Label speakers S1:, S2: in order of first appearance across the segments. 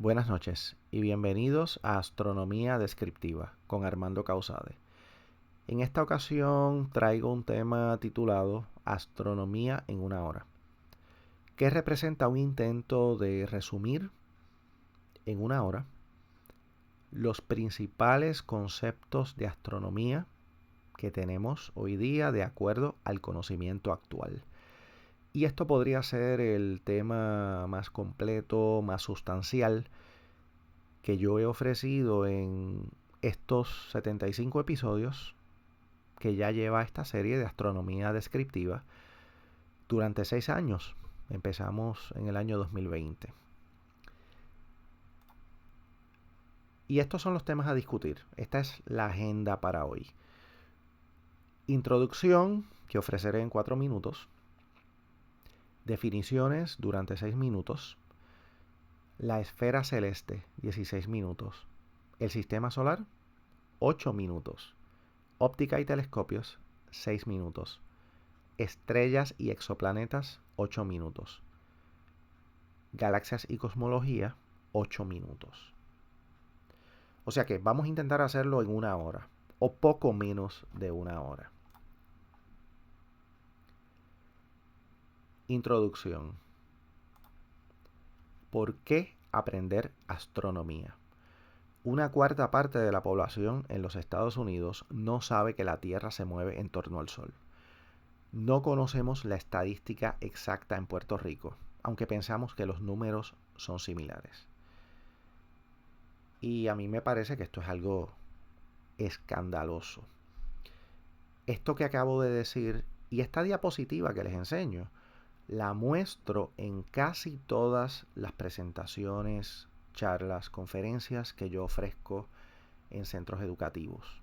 S1: Buenas noches y bienvenidos a Astronomía Descriptiva con Armando Causade. En esta ocasión traigo un tema titulado Astronomía en una hora, que representa un intento de resumir en una hora los principales conceptos de astronomía que tenemos hoy día de acuerdo al conocimiento actual. Y esto podría ser el tema más completo, más sustancial que yo he ofrecido en estos 75 episodios que ya lleva esta serie de astronomía descriptiva durante 6 años. Empezamos en el año 2020. Y estos son los temas a discutir. Esta es la agenda para hoy. Introducción, que ofreceré en 4 minutos. Definiciones durante 6 minutos. La esfera celeste, 16 minutos. El sistema solar, 8 minutos. Óptica y telescopios, 6 minutos. Estrellas y exoplanetas, 8 minutos. Galaxias y cosmología, 8 minutos. O sea que vamos a intentar hacerlo en una hora, o poco menos de una hora. Introducción. ¿Por qué aprender astronomía? Una cuarta parte de la población en los Estados Unidos no sabe que la Tierra se mueve en torno al Sol. No conocemos la estadística exacta en Puerto Rico, aunque pensamos que los números son similares. Y a mí me parece que esto es algo escandaloso. Esto que acabo de decir y esta diapositiva que les enseño, la muestro en casi todas las presentaciones, charlas, conferencias que yo ofrezco en centros educativos.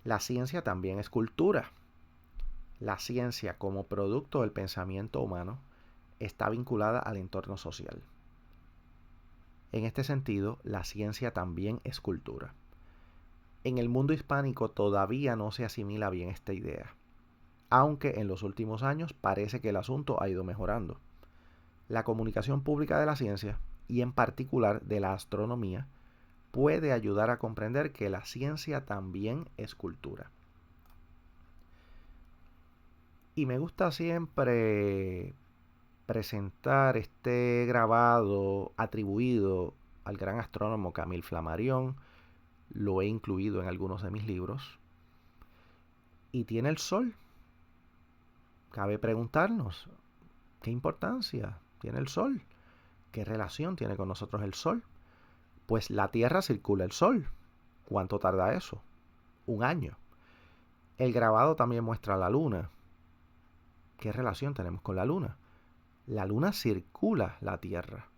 S1: La ciencia también es cultura. La ciencia como producto del pensamiento humano está vinculada al entorno social. En este sentido, la ciencia también es cultura. En el mundo hispánico todavía no se asimila bien esta idea, aunque en los últimos años parece que el asunto ha ido mejorando. La comunicación pública de la ciencia, y en particular de la astronomía, puede ayudar a comprender que la ciencia también es cultura. Y me gusta siempre presentar este grabado atribuido al gran astrónomo Camille Flammarion. Lo he incluido en algunos de mis libros. Y tiene el Sol. Cabe preguntarnos, ¿qué importancia tiene el Sol? ¿Qué relación tiene con nosotros el Sol? Pues la Tierra circula el Sol. ¿Cuánto tarda eso? 1 año. El grabado también muestra la Luna. ¿Qué relación tenemos con la Luna? La Luna circula la Tierra.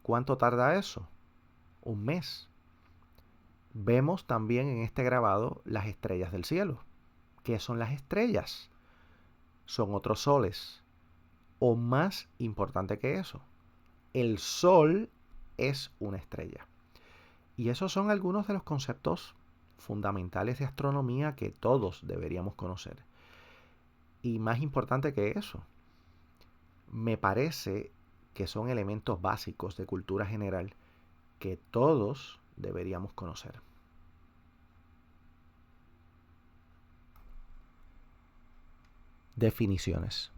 S1: ¿Cuánto tarda eso? 1 mes. Vemos también en este grabado las estrellas del cielo. ¿Qué son las estrellas? Son otros soles. O más importante que eso, el Sol es una estrella. Y esos son algunos de los conceptos fundamentales de astronomía que todos deberíamos conocer. Y más importante que eso, me parece que son elementos básicos de cultura general que todos deberíamos conocer. Definiciones.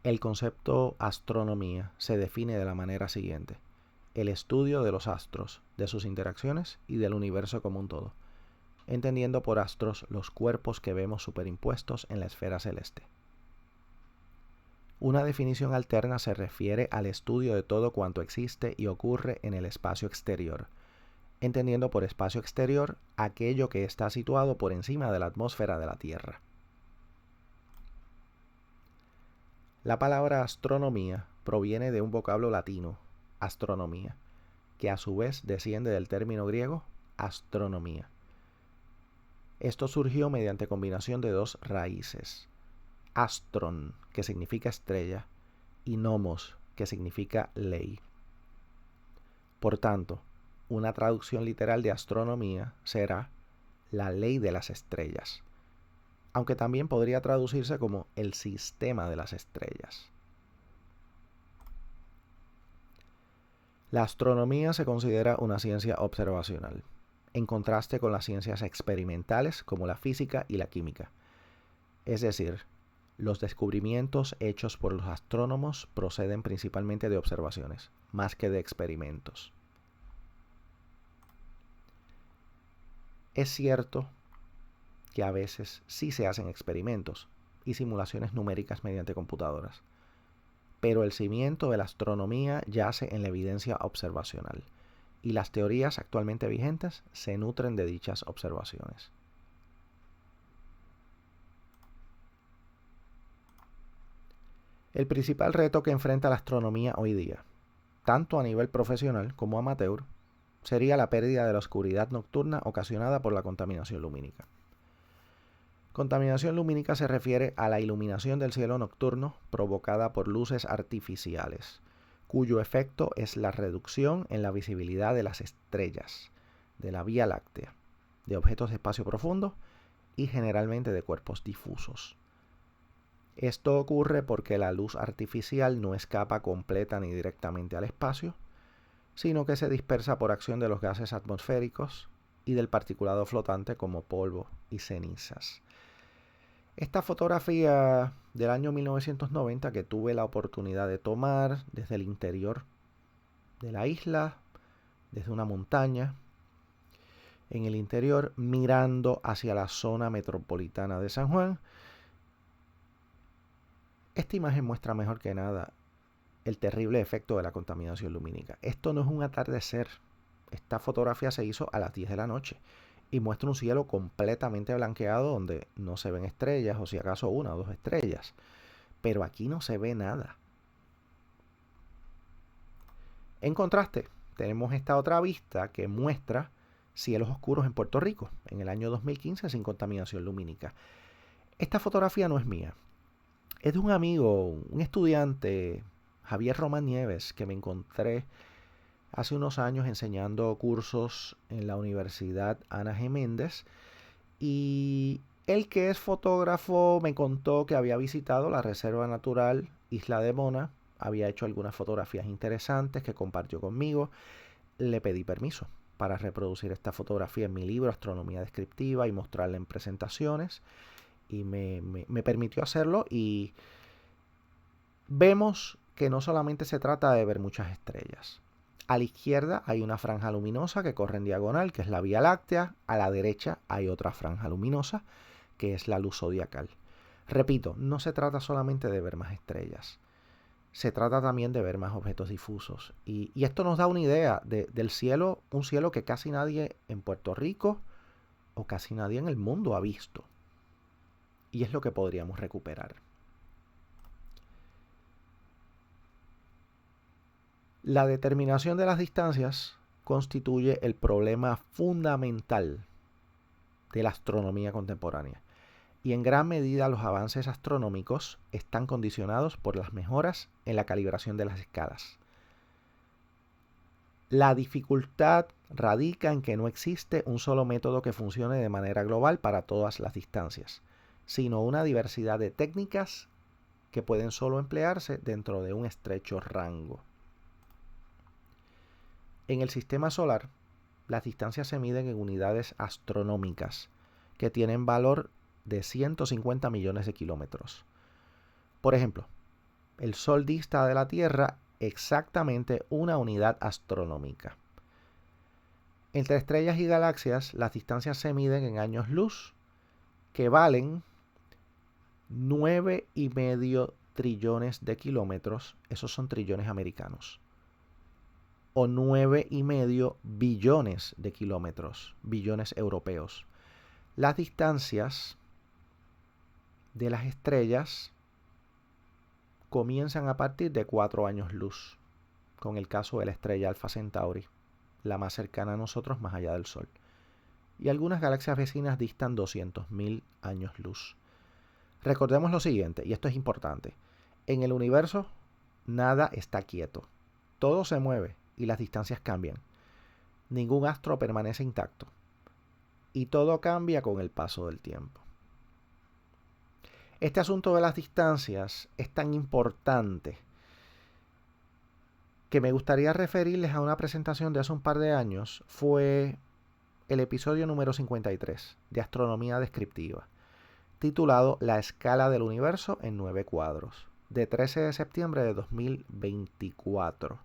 S1: El concepto astronomía se define de la manera siguiente: el estudio de los astros, de sus interacciones y del universo como un todo, entendiendo por astros los cuerpos que vemos superimpuestos en la esfera celeste. Una definición alterna se refiere al estudio de todo cuanto existe y ocurre en el espacio exterior, entendiendo por espacio exterior aquello que está situado por encima de la atmósfera de la Tierra. La palabra astronomía proviene de un vocablo latino, astronomía, que a su vez desciende del término griego astronomía. Esto surgió mediante combinación de dos raíces: astron, que significa estrella, y nomos, que significa ley. Por tanto, una traducción literal de astronomía será la ley de las estrellas. aunque también podría traducirse como el sistema de las estrellas. La astronomía se considera una ciencia observacional, en contraste con las ciencias experimentales como la física y la química. Es decir, los descubrimientos hechos por los astrónomos proceden principalmente de observaciones, más que de experimentos. Es cierto que a veces sí se hacen experimentos y simulaciones numéricas mediante computadoras, pero el cimiento de la astronomía yace en la evidencia observacional, y las teorías actualmente vigentes se nutren de dichas observaciones. El principal reto que enfrenta la astronomía hoy día, tanto a nivel profesional como amateur, sería la pérdida de la oscuridad nocturna ocasionada por la contaminación lumínica. Contaminación lumínica se refiere a la iluminación del cielo nocturno provocada por luces artificiales, cuyo efecto es la reducción en la visibilidad de las estrellas, de la Vía Láctea, de objetos de espacio profundo y generalmente de cuerpos difusos. Esto ocurre porque la luz artificial no escapa completa ni directamente al espacio, sino que se dispersa por acción de los gases atmosféricos y del particulado flotante como polvo y cenizas. Esta fotografía del año 1990 que tuve la oportunidad de tomar desde el interior de la isla, desde una montaña, en el interior mirando hacia la zona metropolitana de San Juan. Esta imagen muestra mejor que nada el terrible efecto de la contaminación lumínica. Esto no es un atardecer. Esta fotografía se hizo a las 10 de la noche y muestra un cielo completamente blanqueado donde no se ven estrellas o si acaso una o dos estrellas. Pero aquí no se ve nada. En contraste, tenemos esta otra vista que muestra cielos oscuros en Puerto Rico en el año 2015 sin contaminación lumínica. Esta fotografía no es mía. Es de un amigo, un estudiante, Javier Román Nieves, que me encontré hace unos años enseñando cursos en la Universidad Ana G. Méndez. Y él, que es fotógrafo, me contó que había visitado la Reserva Natural Isla de Mona, había hecho algunas fotografías interesantes que compartió conmigo. Le pedí permiso para reproducir esta fotografía en mi libro Astronomía Descriptiva y mostrarla en presentaciones. Y me permitió hacerlo y vemos que no solamente se trata de ver muchas estrellas. A la izquierda hay una franja luminosa que corre en diagonal, que es la Vía Láctea. A la derecha hay otra franja luminosa, que es la luz zodiacal. Repito, no se trata solamente de ver más estrellas. Se trata también de ver más objetos difusos. Y esto nos da una idea del cielo, un cielo que casi nadie en Puerto Rico o casi nadie en el mundo ha visto. Y es lo que podríamos recuperar. La determinación de las distancias constituye el problema fundamental de la astronomía contemporánea. Y en gran medida los avances astronómicos están condicionados por las mejoras en la calibración de las escalas. La dificultad radica en que no existe un solo método que funcione de manera global para todas las distancias, sino una diversidad de técnicas que pueden solo emplearse dentro de un estrecho rango. En el sistema solar, las distancias se miden en unidades astronómicas, que tienen valor de 150 millones de kilómetros. Por ejemplo, el Sol dista de la Tierra exactamente una unidad astronómica. Entre estrellas y galaxias, las distancias se miden en años luz, que valen 9,5 trillones de kilómetros, esos son trillones americanos, o 9,5 billones de kilómetros, billones europeos. Las distancias de las estrellas comienzan a partir de 4 años luz, con el caso de la estrella Alpha Centauri, la más cercana a nosotros más allá del Sol. Y algunas galaxias vecinas distan 200.000 años luz. Recordemos lo siguiente, y esto es importante. En el universo, nada está quieto. Todo se mueve y las distancias cambian. Ningún astro permanece intacto. Y todo cambia con el paso del tiempo. Este asunto de las distancias es tan importante que me gustaría referirles a una presentación de hace un par de años. Fue el episodio número 53 de Astronomía Descriptiva, titulado La escala del universo en 9 cuadros, de 13 de septiembre de 2024.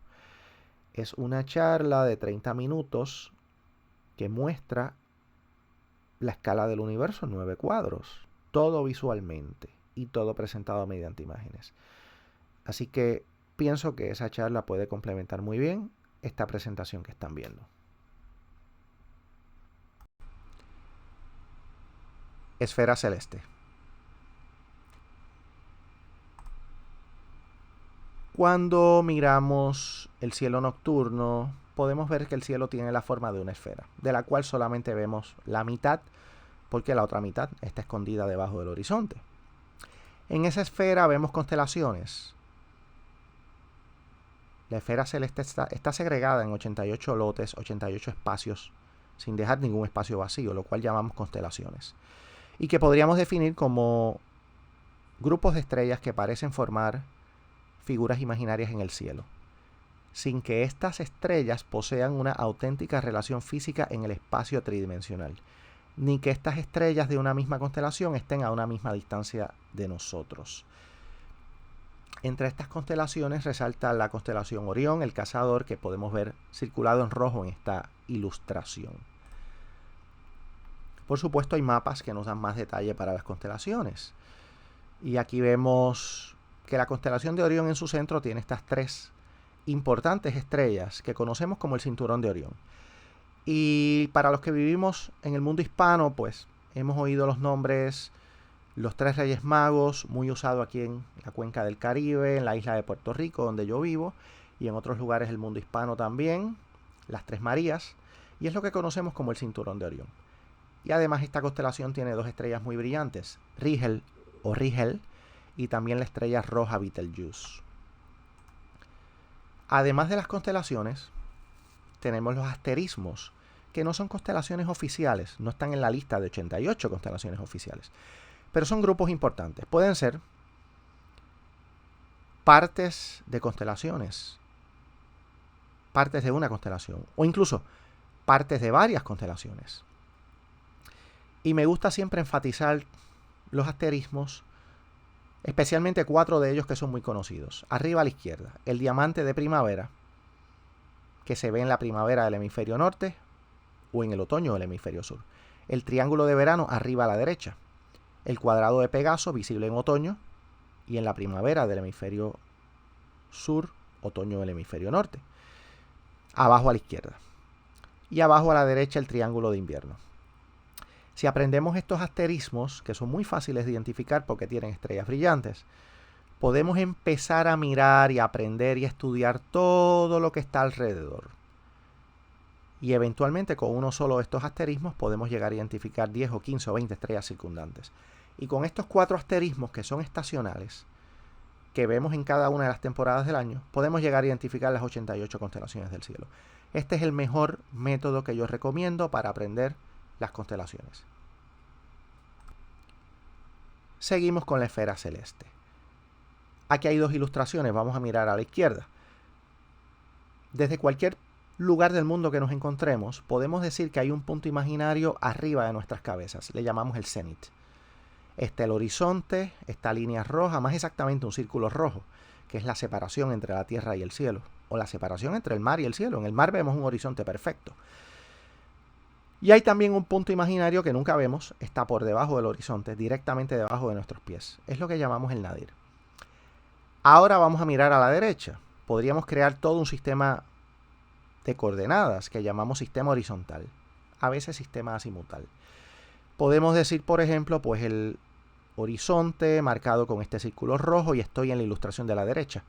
S1: Es una charla de 30 minutos que muestra la escala del universo en 9 cuadros, todo visualmente y todo presentado mediante imágenes. Así que pienso que esa charla puede complementar muy bien esta presentación que están viendo. Esfera celeste. Cuando miramos el cielo nocturno, podemos ver que el cielo tiene la forma de una esfera, de la cual solamente vemos la mitad, porque la otra mitad está escondida debajo del horizonte. En esa esfera vemos constelaciones. La esfera celeste está segregada en 88 lotes, 88 espacios, sin dejar ningún espacio vacío, lo cual llamamos constelaciones. Y que podríamos definir como grupos de estrellas que parecen formar figuras imaginarias en el cielo, sin que estas estrellas posean una auténtica relación física en el espacio tridimensional, ni que estas estrellas de una misma constelación estén a una misma distancia de nosotros. Entre estas constelaciones resalta la constelación Orión, el cazador, que podemos ver circulado en rojo en esta ilustración. Por supuesto, hay mapas que nos dan más detalle para las constelaciones. Y aquí vemos que la constelación de Orión en su centro tiene estas 3 importantes estrellas que conocemos como el cinturón de Orión. Y para los que vivimos en el mundo hispano, pues hemos oído los nombres los 3 Reyes Magos, muy usado aquí en la cuenca del Caribe, en la isla de Puerto Rico, donde yo vivo, y en otros lugares del mundo hispano también, las 3 Marías, y es lo que conocemos como el cinturón de Orión. Y además esta constelación tiene 2 estrellas muy brillantes, Rigel o Rigel, y también la estrella roja Betelgeuse. Además de las constelaciones, tenemos los asterismos, que no son constelaciones oficiales, no están en la lista de 88 constelaciones oficiales, pero son grupos importantes. Pueden ser partes de constelaciones, partes de una constelación, o incluso partes de varias constelaciones. Y me gusta siempre enfatizar los asterismos, especialmente 4 de ellos que son muy conocidos. Arriba a la izquierda, el diamante de primavera, que se ve en la primavera del hemisferio norte o en el otoño del hemisferio sur. El triángulo de verano arriba a la derecha. El cuadrado de Pegaso, visible en otoño y en la primavera del hemisferio sur, otoño del hemisferio norte. Abajo a la izquierda. Y abajo a la derecha el triángulo de invierno. Si aprendemos estos asterismos, que son muy fáciles de identificar porque tienen estrellas brillantes, podemos empezar a mirar y aprender y estudiar todo lo que está alrededor. Y eventualmente con uno solo de estos asterismos podemos llegar a identificar 10 o 15 o 20 estrellas circundantes. Y con estos 4 asterismos que son estacionales, que vemos en cada una de las temporadas del año, podemos llegar a identificar las 88 constelaciones del cielo. Este es el mejor método que yo recomiendo para aprender las constelaciones. Seguimos con la esfera celeste. Aquí hay 2 ilustraciones, vamos a mirar a la izquierda. Desde cualquier lugar del mundo que nos encontremos, podemos decir que hay un punto imaginario arriba de nuestras cabezas, le llamamos el cenit. Está el horizonte, esta línea roja, más exactamente un círculo rojo, que es la separación entre la tierra y el cielo, o la separación entre el mar y el cielo. En el mar vemos un horizonte perfecto. Y hay también un punto imaginario que nunca vemos, está por debajo del horizonte, directamente debajo de nuestros pies. Es lo que llamamos el nadir. Ahora vamos a mirar a la derecha. Podríamos crear todo un sistema de coordenadas que llamamos sistema horizontal, a veces sistema azimutal. Podemos decir, por ejemplo, pues el horizonte marcado con este círculo rojo, y estoy en la ilustración de la derecha.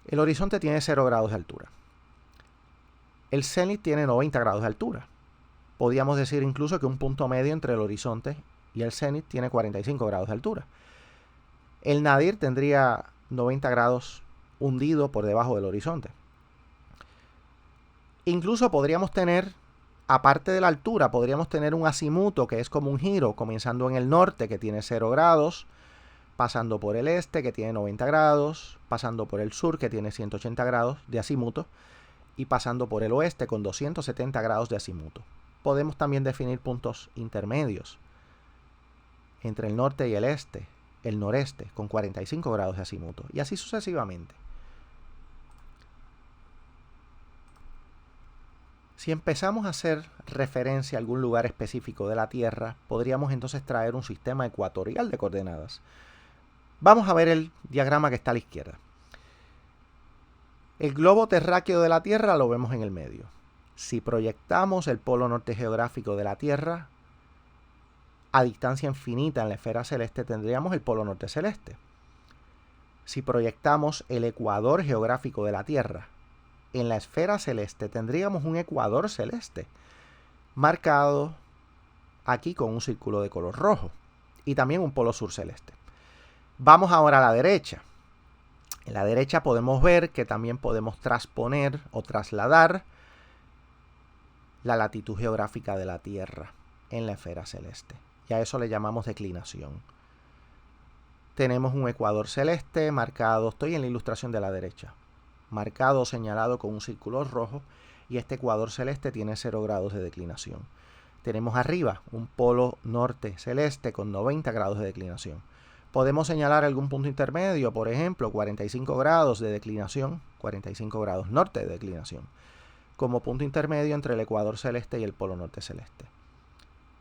S1: El horizonte tiene 0 grados de altura. El cenit tiene 90 grados de altura. Podríamos decir incluso que un punto medio entre el horizonte y el cenit tiene 45 grados de altura. El nadir tendría 90 grados hundido por debajo del horizonte. Incluso podríamos tener Aparte de la altura, podríamos tener un azimuto, que es como un giro, comenzando en el norte, que tiene 0 grados, pasando por el este, que tiene 90 grados, pasando por el sur, que tiene 180 grados de azimuto, y pasando por el oeste, con 270 grados de azimuto. Podemos también definir puntos intermedios entre el norte y el noreste, con 45 grados de azimuto, y así sucesivamente. Si empezamos a hacer referencia a algún lugar específico de la Tierra, podríamos entonces traer un sistema ecuatorial de coordenadas. Vamos a ver el diagrama que está a la izquierda. El globo terráqueo de la Tierra lo vemos en el medio. Si proyectamos el polo norte geográfico de la Tierra a distancia infinita en la esfera celeste, tendríamos el polo norte celeste. Si proyectamos el ecuador geográfico de la Tierra en la esfera celeste, tendríamos un ecuador celeste marcado aquí con un círculo de color rojo y también un polo sur celeste. Vamos ahora a la derecha. En la derecha podemos ver que también podemos transponer o trasladar la latitud geográfica de la Tierra en la esfera celeste, y a eso le llamamos declinación. Tenemos un ecuador celeste marcado, estoy en la ilustración de la derecha, marcado o señalado con un círculo rojo, y este ecuador celeste tiene 0 grados de declinación. Tenemos arriba un polo norte celeste con 90 grados de declinación. Podemos señalar algún punto intermedio, por ejemplo, 45 grados de declinación, 45 grados norte de declinación, como punto intermedio entre el ecuador celeste y el polo norte celeste.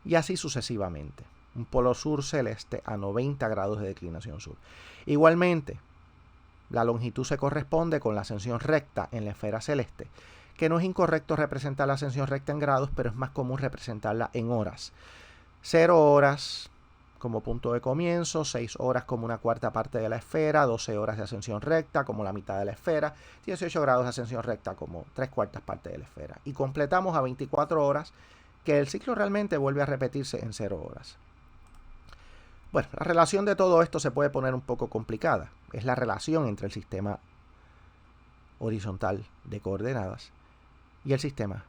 S1: Y así sucesivamente. Un polo sur celeste a 90 grados de declinación sur. Igualmente, la longitud se corresponde con la ascensión recta en la esfera celeste, que no es incorrecto representar la ascensión recta en grados, pero es más común representarla en horas. 0 horas como punto de comienzo, 6 horas como una cuarta parte de la esfera, 12 horas de ascensión recta como la mitad de la esfera, 18 grados de ascensión recta como 3/4 partes de la esfera. Y completamos a 24 horas, que el ciclo realmente vuelve a repetirse en 0 horas. Bueno, la relación de todo esto se puede poner un poco complicada. Es la relación entre el sistema horizontal de coordenadas y el sistema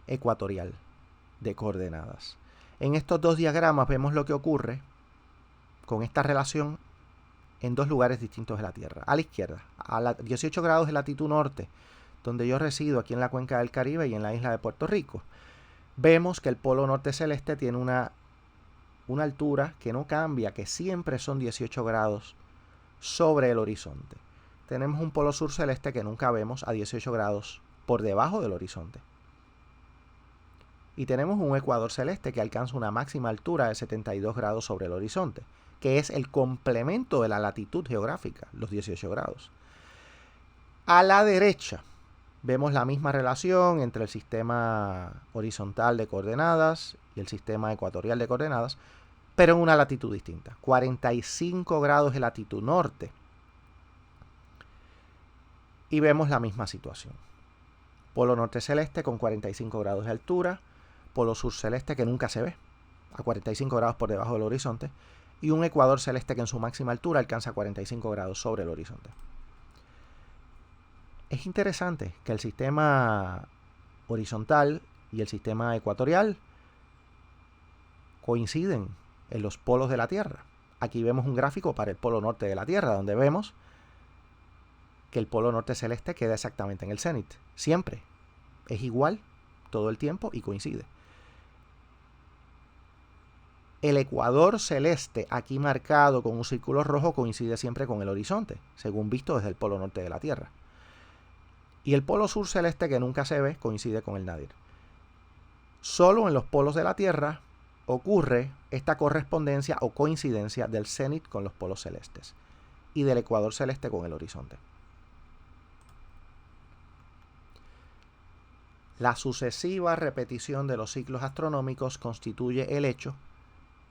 S1: ecuatorial de coordenadas. En estos dos diagramas vemos lo que ocurre con esta relación en dos lugares distintos de la Tierra. A la izquierda, a 18 grados de latitud norte, donde yo resido aquí en la cuenca del Caribe y en la isla de Puerto Rico, vemos que el polo norte celeste tiene una altura que no cambia, que siempre son 18 grados sobre el horizonte. Tenemos un polo sur celeste que nunca vemos a 18 grados por debajo del horizonte. Y tenemos un ecuador celeste que alcanza una máxima altura de 72 grados sobre el horizonte, que es el complemento de la latitud geográfica, los 18 grados. A la derecha vemos la misma relación entre el sistema horizontal de coordenadas y el sistema ecuatorial de coordenadas, pero en una latitud distinta. 45 grados de latitud norte. Y vemos la misma situación. Polo norte celeste con 45 grados de altura, polo sur celeste que nunca se ve, a 45 grados por debajo del horizonte, y un ecuador celeste que en su máxima altura alcanza 45 grados sobre el horizonte. Es interesante que el sistema horizontal y el sistema ecuatorial coinciden en los polos de la Tierra. Aquí vemos un gráfico para el polo norte de la Tierra, donde vemos que el polo norte celeste queda exactamente en el cenit. Siempre. Es igual todo el tiempo y coincide. El ecuador celeste, aquí marcado con un círculo rojo, coincide siempre con el horizonte, según visto desde el polo norte de la Tierra. Y el polo sur celeste, que nunca se ve, coincide con el nadir. Solo en los polos de la Tierra ocurre esta correspondencia o coincidencia del cenit con los polos celestes y del ecuador celeste con el horizonte. La sucesiva repetición de los ciclos astronómicos constituye el hecho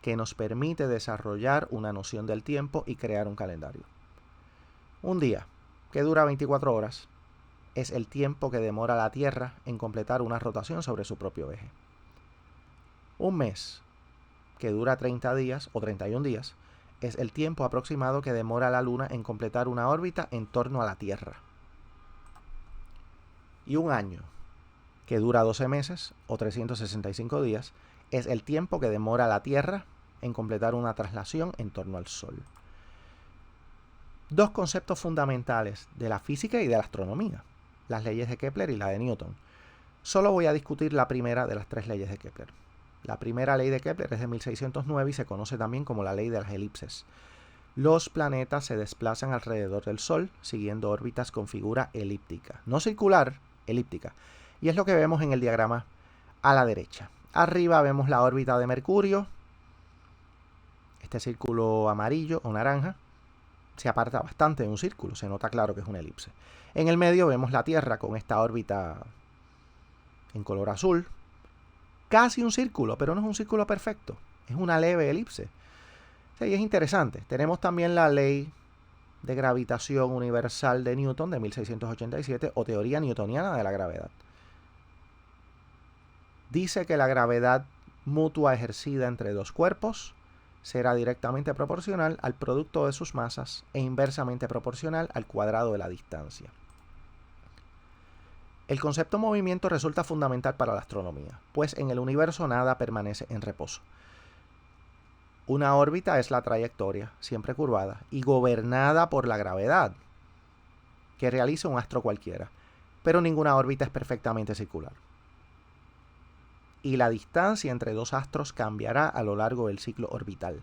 S1: que nos permite desarrollar una noción del tiempo y crear un calendario. Un día, que dura 24 horas, es el tiempo que demora la Tierra en completar una rotación sobre su propio eje. Un mes, que dura 30 días o 31 días, es el tiempo aproximado que demora la Luna en completar una órbita en torno a la Tierra. Y un año, que dura 12 meses o 365 días, es el tiempo que demora la Tierra en completar una traslación en torno al Sol. Dos conceptos fundamentales de la física y de la astronomía, las leyes de Kepler y la de Newton. Solo voy a discutir la primera de las tres leyes de Kepler. La primera ley de Kepler es de 1609 y se conoce también como la ley de las elipses. Los planetas se desplazan alrededor del Sol siguiendo órbitas con figura elíptica, no circular, elíptica. Y es lo que vemos en el diagrama a la derecha. Arriba vemos la órbita de Mercurio, este círculo amarillo o naranja. Se aparta bastante de un círculo, se nota claro que es una elipse. En el medio vemos la Tierra con esta órbita en color azul, casi un círculo, pero no es un círculo perfecto, es una leve elipse. Sí, es interesante. Tenemos también la ley de gravitación universal de Newton de 1687 o teoría newtoniana de la gravedad. Dice que la gravedad mutua ejercida entre dos cuerpos será directamente proporcional al producto de sus masas e inversamente proporcional al cuadrado de la distancia. El concepto movimiento resulta fundamental para la astronomía, pues en el universo nada permanece en reposo. Una órbita es la trayectoria, siempre curvada, y gobernada por la gravedad que realiza un astro cualquiera, pero ninguna órbita es perfectamente circular. Y la distancia entre dos astros cambiará a lo largo del ciclo orbital.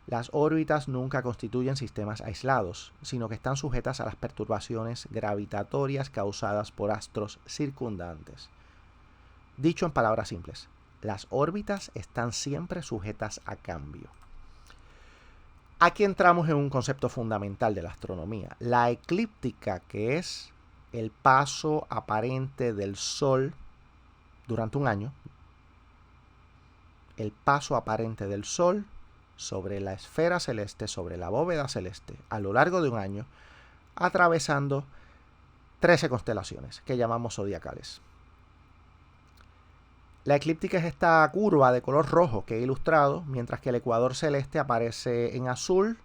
S1: Las órbitas nunca constituyen sistemas aislados, sino que están sujetas a las perturbaciones gravitatorias causadas por astros circundantes. Dicho en palabras simples, las órbitas están siempre sujetas a cambio. Aquí entramos en un concepto fundamental de la astronomía, la eclíptica, que es el paso aparente del Sol durante un año, el paso aparente del Sol sobre la esfera celeste, sobre la bóveda celeste, a lo largo de un año, atravesando 13 constelaciones que llamamos zodiacales. La eclíptica es esta curva de color rojo que he ilustrado, mientras que el ecuador celeste aparece en azul,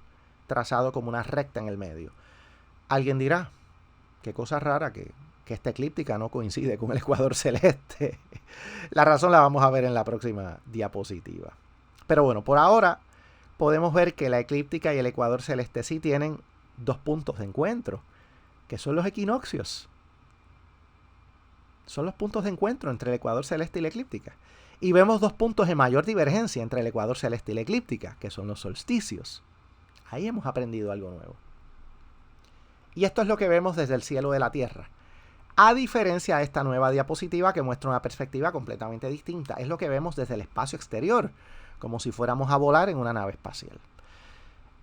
S1: trazado como una recta en el medio. Alguien dirá, qué cosa rara que esta eclíptica no coincide con el ecuador celeste. La razón la vamos a ver en la próxima diapositiva. Pero bueno, por ahora podemos ver que la eclíptica y el ecuador celeste sí tienen dos puntos de encuentro, que son los equinoccios. Son los puntos de encuentro entre el ecuador celeste y la eclíptica. Y vemos dos puntos de mayor divergencia entre el ecuador celeste y la eclíptica, que son los solsticios. Ahí hemos aprendido algo nuevo. Y esto es lo que vemos desde el cielo de la Tierra. A diferencia de esta nueva diapositiva que muestra una perspectiva completamente distinta. Es lo que vemos desde el espacio exterior, como si fuéramos a volar en una nave espacial.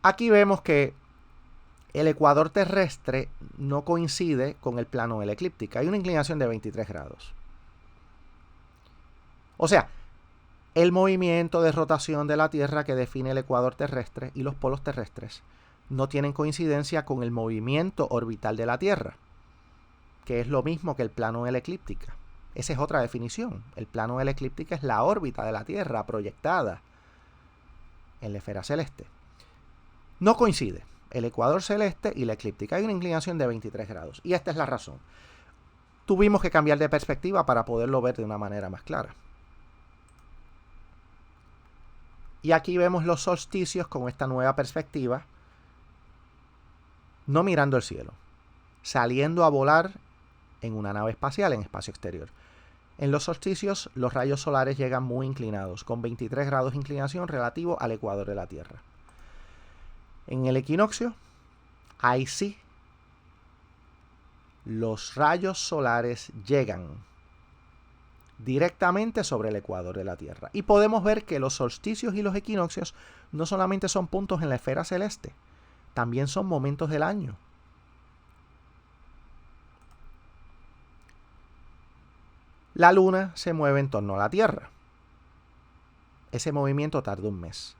S1: Aquí vemos que el ecuador terrestre no coincide con el plano de la eclíptica. Hay una inclinación de 23 grados. O sea, el movimiento de rotación de la Tierra que define el ecuador terrestre y los polos terrestres no tienen coincidencia con el movimiento orbital de la Tierra, que es lo mismo que el plano de la eclíptica. Esa es otra definición. El plano de la eclíptica es la órbita de la Tierra proyectada en la esfera celeste. No coincide el ecuador celeste y la eclíptica. Hay una inclinación de 23 grados. Y esta es la razón. Tuvimos que cambiar de perspectiva para poderlo ver de una manera más clara. Y aquí vemos los solsticios con esta nueva perspectiva, no mirando el cielo, saliendo a volar en una nave espacial en espacio exterior. En los solsticios, los rayos solares llegan muy inclinados, con 23 grados de inclinación relativo al ecuador de la Tierra. En el equinoccio, ahí sí, los rayos solares llegan directamente sobre el ecuador de la Tierra. Y podemos ver que los solsticios y los equinoccios no solamente son puntos en la esfera celeste, también son momentos del año. La Luna se mueve en torno a la Tierra. Ese movimiento tarda un mes.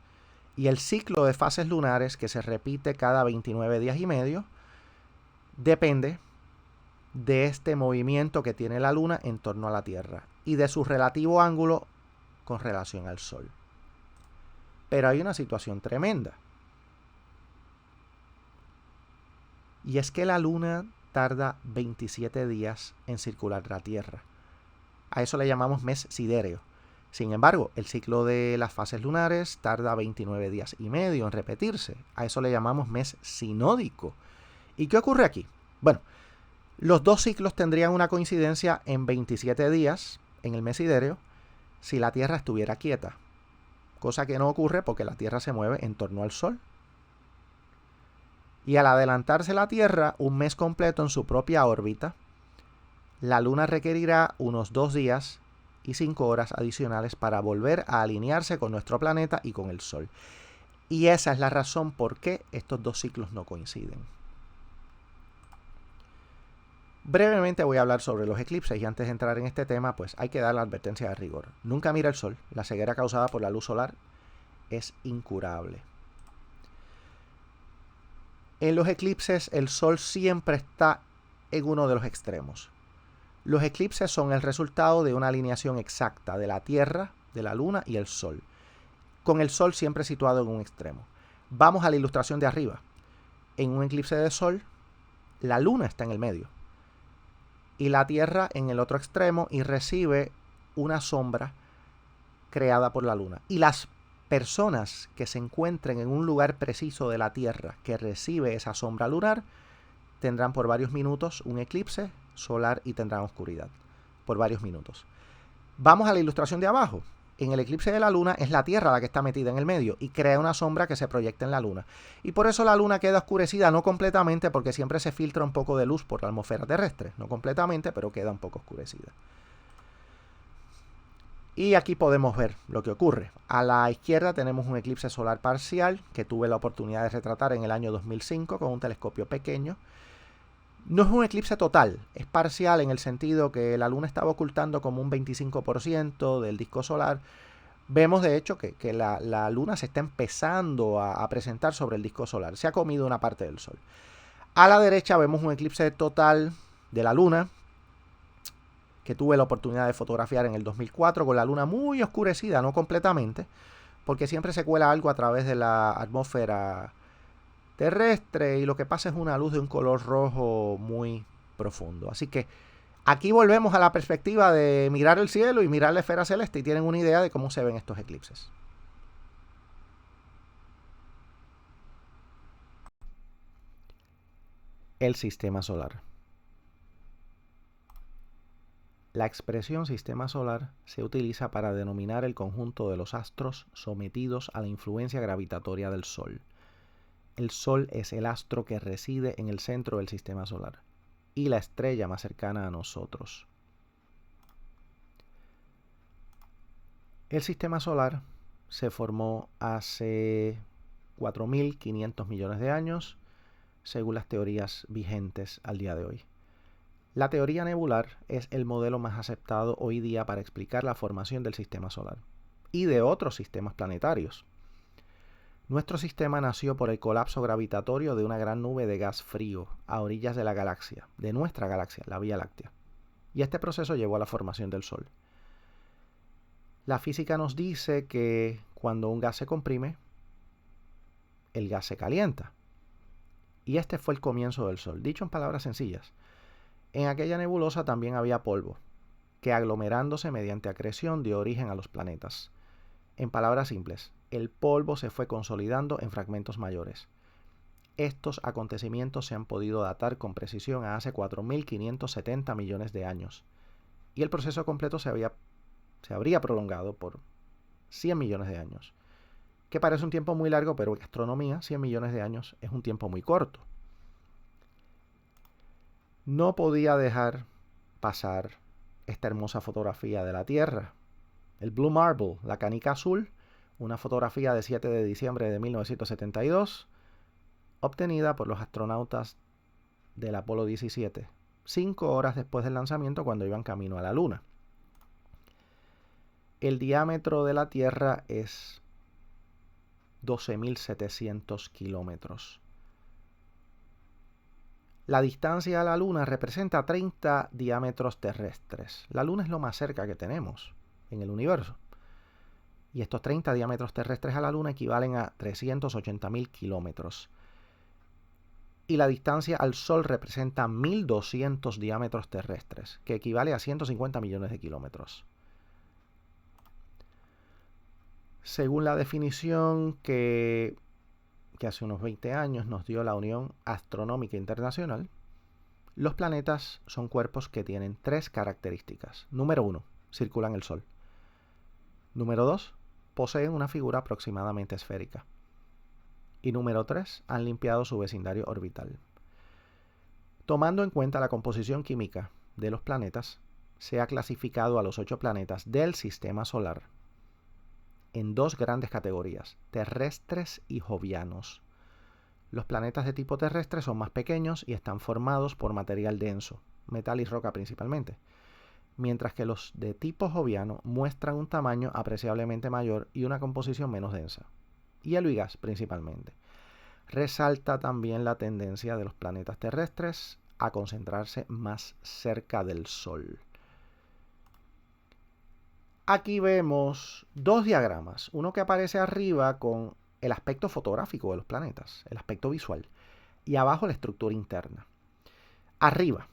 S1: Y el ciclo de fases lunares, que se repite cada 29 días y medio, depende de este movimiento que tiene la Luna en torno a la Tierra y de su relativo ángulo con relación al Sol. Pero hay una situación tremenda. Y es que la Luna tarda 27 días en circular la Tierra. A eso le llamamos mes sidéreo. Sin embargo, el ciclo de las fases lunares tarda 29 días y medio en repetirse. A eso le llamamos mes sinódico. ¿Y qué ocurre aquí? Bueno, los dos ciclos tendrían una coincidencia en 27 días en el mes sidéreo si la Tierra estuviera quieta, cosa que no ocurre porque la Tierra se mueve en torno al Sol. Y al adelantarse la Tierra un mes completo en su propia órbita, la Luna requerirá unos 2 días y 5 horas adicionales para volver a alinearse con nuestro planeta y con el Sol. Y esa es la razón por qué estos dos ciclos no coinciden. Brevemente voy a hablar sobre los eclipses y antes de entrar en este tema, pues hay que dar la advertencia de rigor. Nunca mira el Sol. La ceguera causada por la luz solar es incurable. En los eclipses el Sol siempre está en uno de los extremos. Los eclipses son el resultado de una alineación exacta de la Tierra, de la Luna y el Sol, con el Sol siempre situado en un extremo. Vamos a la ilustración de arriba. En un eclipse de Sol, la Luna está en el medio y la Tierra en el otro extremo y recibe una sombra creada por la Luna. Y las personas que se encuentren en un lugar preciso de la Tierra que recibe esa sombra lunar tendrán por varios minutos un eclipse solar y tendrán oscuridad por varios minutos. Vamos a la ilustración de abajo. En el eclipse de la Luna es la Tierra la que está metida en el medio y crea una sombra que se proyecta en la Luna. Y por eso la Luna queda oscurecida, no completamente, porque siempre se filtra un poco de luz por la atmósfera terrestre. No completamente, pero queda un poco oscurecida. Y aquí podemos ver lo que ocurre. A la izquierda tenemos un eclipse solar parcial que tuve la oportunidad de retratar en el año 2005 con un telescopio pequeño. No es un eclipse total, es parcial en el sentido que la Luna estaba ocultando como un 25% del disco solar. Vemos de hecho que la Luna se está empezando a presentar sobre el disco solar. Se ha comido una parte del Sol. A la derecha vemos un eclipse total de la Luna que tuve la oportunidad de fotografiar en el 2004 con la Luna muy oscurecida, no completamente, porque siempre se cuela algo a través de la atmósfera terrestre y lo que pasa es una luz de un color rojo muy profundo. Así que aquí volvemos a la perspectiva de mirar el cielo y mirar la esfera celeste y tienen una idea de cómo se ven estos eclipses. El sistema solar. La expresión sistema solar se utiliza para denominar el conjunto de los astros sometidos a la influencia gravitatoria del Sol. El Sol es el astro que reside en el centro del sistema solar y la estrella más cercana a nosotros. El sistema solar se formó hace 4.500 millones de años, según las teorías vigentes al día de hoy. La teoría nebular es el modelo más aceptado hoy día para explicar la formación del sistema solar y de otros sistemas planetarios. Nuestro sistema nació por el colapso gravitatorio de una gran nube de gas frío a orillas de la galaxia, de nuestra galaxia, la Vía Láctea. Y este proceso llevó a la formación del Sol. La física nos dice que cuando un gas se comprime, el gas se calienta. Y este fue el comienzo del Sol. Dicho en palabras sencillas, en aquella nebulosa también había polvo, que aglomerándose mediante acreción dio origen a los planetas. En palabras simples, el polvo se fue consolidando en fragmentos mayores. Estos acontecimientos se han podido datar con precisión a hace 4.570 millones de años, y el proceso completo se habría prolongado por 100 millones de años, que parece un tiempo muy largo, pero en astronomía 100 millones de años es un tiempo muy corto. No podía dejar pasar esta hermosa fotografía de la Tierra. El Blue Marble, la canica azul, una fotografía de 7 de diciembre de 1972, obtenida por los astronautas del Apolo 17, 5 horas después del lanzamiento cuando iban camino a la Luna. El diámetro de la Tierra es 12.700 kilómetros. La distancia a la Luna representa 30 diámetros terrestres. La Luna es lo más cerca que tenemos en el universo. Y estos 30 diámetros terrestres a la Luna equivalen a 380.000 kilómetros. y la distancia al Sol representa 1200 diámetros terrestres, que equivale a 150 millones de kilómetros. Según la definición que hace unos 20 años nos dio la Unión Astronómica Internacional, los planetas son cuerpos que tienen 3 características. Número 1, circulan el Sol. Número 2, poseen una figura aproximadamente esférica. Y número 3, han limpiado su vecindario orbital. Tomando en cuenta la composición química de los planetas, se ha clasificado a los 8 planetas del Sistema Solar en 2 grandes categorías, terrestres y jovianos. Los planetas de tipo terrestre son más pequeños y están formados por material denso, metal y roca principalmente, mientras que los de tipo joviano muestran un tamaño apreciablemente mayor y una composición menos densa, hielo y gas principalmente. Resalta también la tendencia de los planetas terrestres a concentrarse más cerca del Sol. Aquí vemos 2 diagramas, uno que aparece arriba con el aspecto fotográfico de los planetas, el aspecto visual, y abajo la estructura interna. Arriba,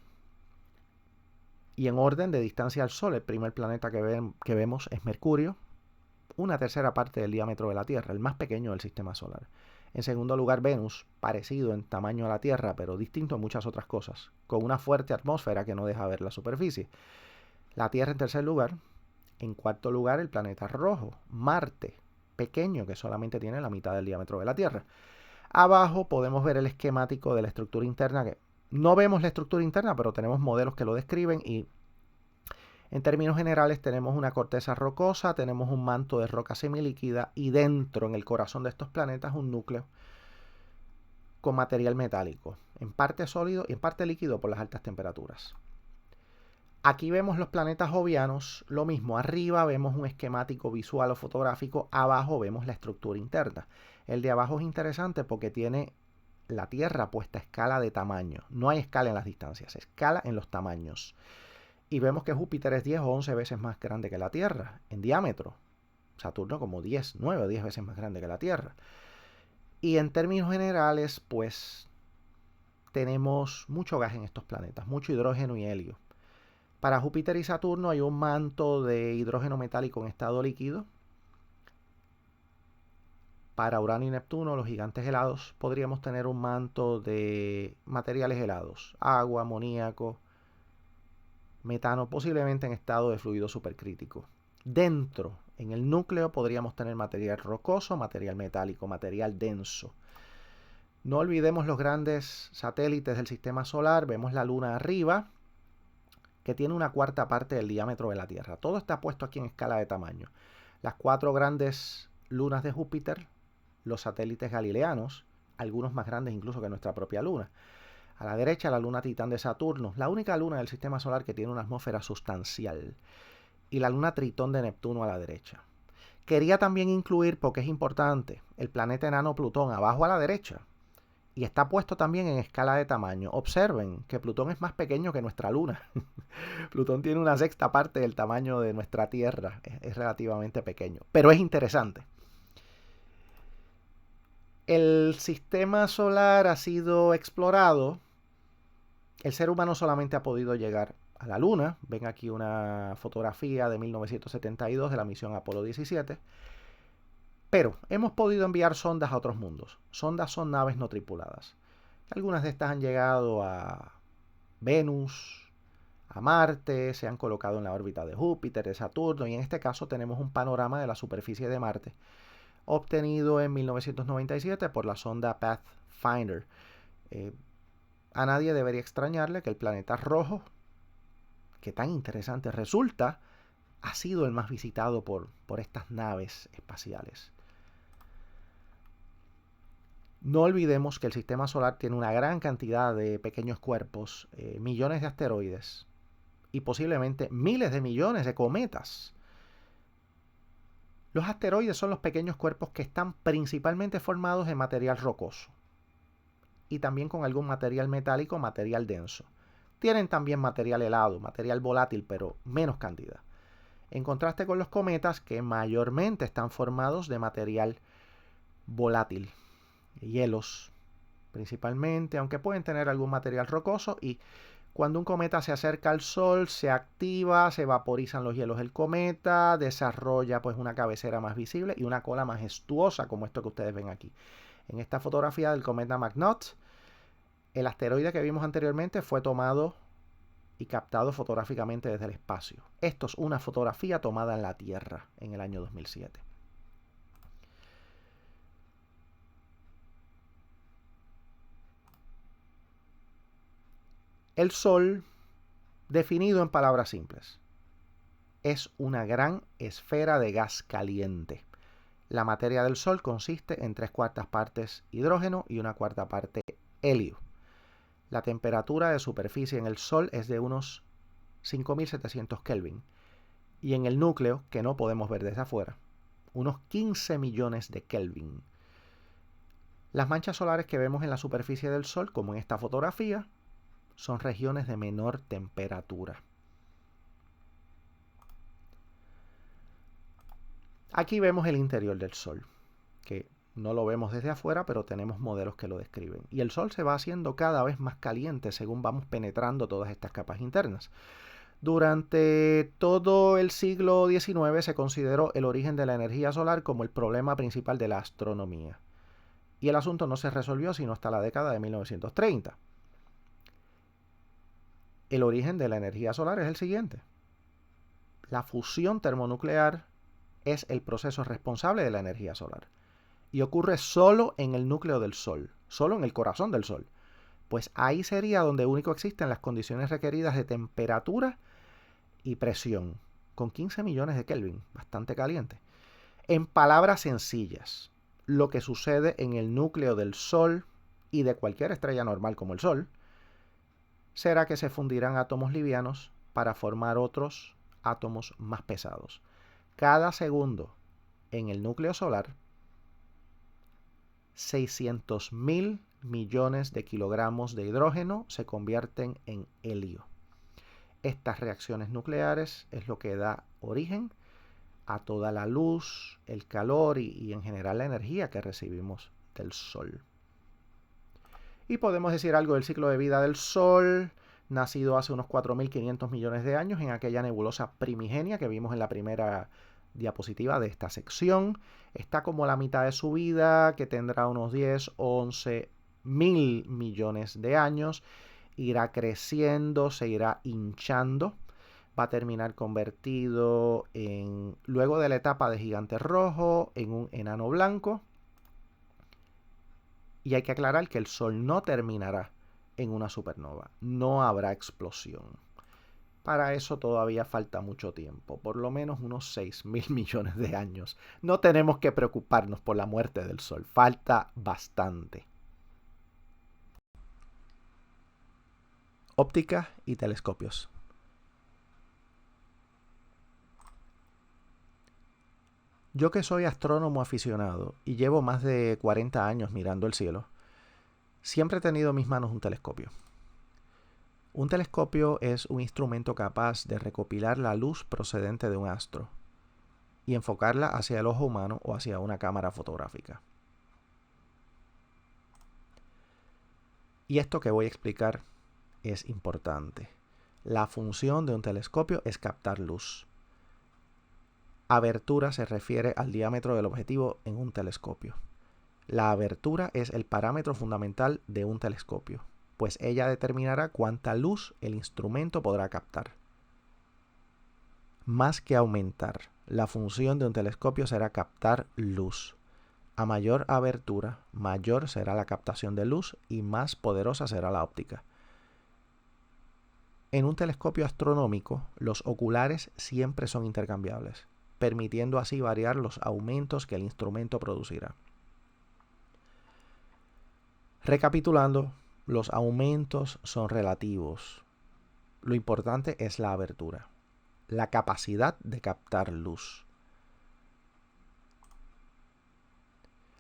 S1: y en orden de distancia al Sol, el primer planeta que vemos es Mercurio, una tercera parte del diámetro de la Tierra, el más pequeño del Sistema Solar. En segundo lugar, Venus, parecido en tamaño a la Tierra, pero distinto en muchas otras cosas, con una fuerte atmósfera que no deja ver la superficie. La Tierra en tercer lugar. En cuarto lugar, el planeta rojo, Marte, pequeño, que solamente tiene la mitad del diámetro de la Tierra. Abajo podemos ver el esquemático de la estructura interna, que no vemos la estructura interna, pero tenemos modelos que lo describen y en términos generales tenemos una corteza rocosa, tenemos un manto de roca semilíquida y dentro, en el corazón de estos planetas, un núcleo con material metálico, en parte sólido y en parte líquido por las altas temperaturas. Aquí vemos los planetas jovianos, lo mismo, arriba vemos un esquemático visual o fotográfico, abajo vemos la estructura interna. El de abajo es interesante porque tiene la Tierra puesta a escala de tamaño. No hay escala en las distancias, escala en los tamaños. Y vemos que Júpiter es 10 o 11 veces más grande que la Tierra en diámetro. Saturno como 9 o 10 veces más grande que la Tierra. Y en términos generales, pues tenemos mucho gas en estos planetas, mucho hidrógeno y helio. Para Júpiter y Saturno hay un manto de hidrógeno metálico en estado líquido. Para Urano y Neptuno, los gigantes helados, podríamos tener un manto de materiales helados, agua, amoníaco, metano, posiblemente en estado de fluido supercrítico. Dentro, en el núcleo, podríamos tener material rocoso, material metálico, material denso. No olvidemos los grandes satélites del sistema solar. Vemos la Luna arriba, que tiene una cuarta parte del diámetro de la Tierra. Todo está puesto aquí en escala de tamaño. Las 4 grandes lunas de Júpiter, los satélites galileanos, algunos más grandes incluso que nuestra propia Luna. A la derecha, la luna Titán de Saturno, la única luna del sistema solar que tiene una atmósfera sustancial. Y la luna Tritón de Neptuno a la derecha. Quería también incluir, porque es importante, el planeta enano Plutón abajo a la derecha. Y está puesto también en escala de tamaño. Observen que Plutón es más pequeño que nuestra luna. Plutón tiene una sexta parte del tamaño de nuestra Tierra. Es relativamente pequeño, pero es interesante. El sistema solar ha sido explorado. El ser humano solamente ha podido llegar a la Luna. Ven aquí una fotografía de 1972 de la misión Apolo 17. Pero hemos podido enviar sondas a otros mundos. Sondas son naves no tripuladas. Algunas de estas han llegado a Venus, a Marte, se han colocado en la órbita de Júpiter, de Saturno, y en este caso tenemos un panorama de la superficie de Marte, obtenido en 1997 por la sonda Pathfinder. A nadie debería extrañarle que el planeta rojo, que tan interesante resulta, ha sido el más visitado por estas naves espaciales. No olvidemos que el sistema solar tiene una gran cantidad de pequeños cuerpos, millones de asteroides y posiblemente miles de millones de cometas. Los asteroides son los pequeños cuerpos que están principalmente formados de material rocoso y también con algún material metálico, material denso. Tienen también material helado, material volátil, pero menos cantidad. En contraste con los cometas, que mayormente están formados de material volátil, hielos, principalmente, aunque pueden tener algún material rocoso. Y cuando un cometa se acerca al Sol, se activa, se vaporizan los hielos del cometa, desarrolla pues una cabecera más visible y una cola majestuosa como esto que ustedes ven aquí. En esta fotografía del cometa McNaught, el asteroide que vimos anteriormente fue tomado y captado fotográficamente desde el espacio. Esto es una fotografía tomada en la Tierra en el año 2007. El Sol, definido en palabras simples, es una gran esfera de gas caliente. La materia del Sol consiste en 3/4 partes hidrógeno y 1/4 parte helio. La temperatura de superficie en el Sol es de unos 5700 Kelvin y en el núcleo, que no podemos ver desde afuera, unos 15 millones de Kelvin. Las manchas solares que vemos en la superficie del Sol, como en esta fotografía, son regiones de menor temperatura. Aquí vemos el interior del Sol, que no lo vemos desde afuera, pero tenemos modelos que lo describen. Y el Sol se va haciendo cada vez más caliente según vamos penetrando todas estas capas internas. Durante todo el siglo XIX se consideró el origen de la energía solar como el problema principal de la astronomía. Y el asunto no se resolvió sino hasta la década de 1930. El origen de la energía solar es el siguiente. La fusión termonuclear es el proceso responsable de la energía solar. Y ocurre solo en el núcleo del Sol, solo en el corazón del Sol. Pues ahí sería donde único existen las condiciones requeridas de temperatura y presión, con 15 millones de Kelvin, bastante caliente. En palabras sencillas, lo que sucede en el núcleo del Sol y de cualquier estrella normal como el Sol, será que se fundirán átomos livianos para formar otros átomos más pesados. Cada segundo en el núcleo solar, 600.000 millones de kilogramos de hidrógeno se convierten en helio. Estas reacciones nucleares es lo que da origen a toda la luz, el calor y en general la energía que recibimos del Sol. Y podemos decir algo del ciclo de vida del Sol, nacido hace unos 4.500 millones de años en aquella nebulosa primigenia que vimos en la primera diapositiva de esta sección. Está como la mitad de su vida, que tendrá unos 10 o 11 mil millones de años. Irá creciendo, se irá hinchando. Va a terminar convertido en, luego de la etapa de gigante rojo, en un enano blanco. Y hay que aclarar que el Sol no terminará en una supernova. No habrá explosión. Para eso todavía falta mucho tiempo, por lo menos unos 6.000 millones de años. No tenemos que preocuparnos por la muerte del Sol, falta bastante. Óptica y telescopios. Yo que soy astrónomo aficionado y llevo más de 40 años mirando el cielo, siempre he tenido en mis manos un telescopio. Un telescopio es un instrumento capaz de recopilar la luz procedente de un astro y enfocarla hacia el ojo humano o hacia una cámara fotográfica. Y esto que voy a explicar es importante. La función de un telescopio es captar luz. Abertura se refiere al diámetro del objetivo en un telescopio. La abertura es el parámetro fundamental de un telescopio, pues ella determinará cuánta luz el instrumento podrá captar. Más que aumentar, la función de un telescopio será captar luz. A mayor abertura, mayor será la captación de luz y más poderosa será la óptica. En un telescopio astronómico, los oculares siempre son intercambiables, permitiendo así variar los aumentos que el instrumento producirá. Recapitulando, los aumentos son relativos. Lo importante es la abertura, la capacidad de captar luz.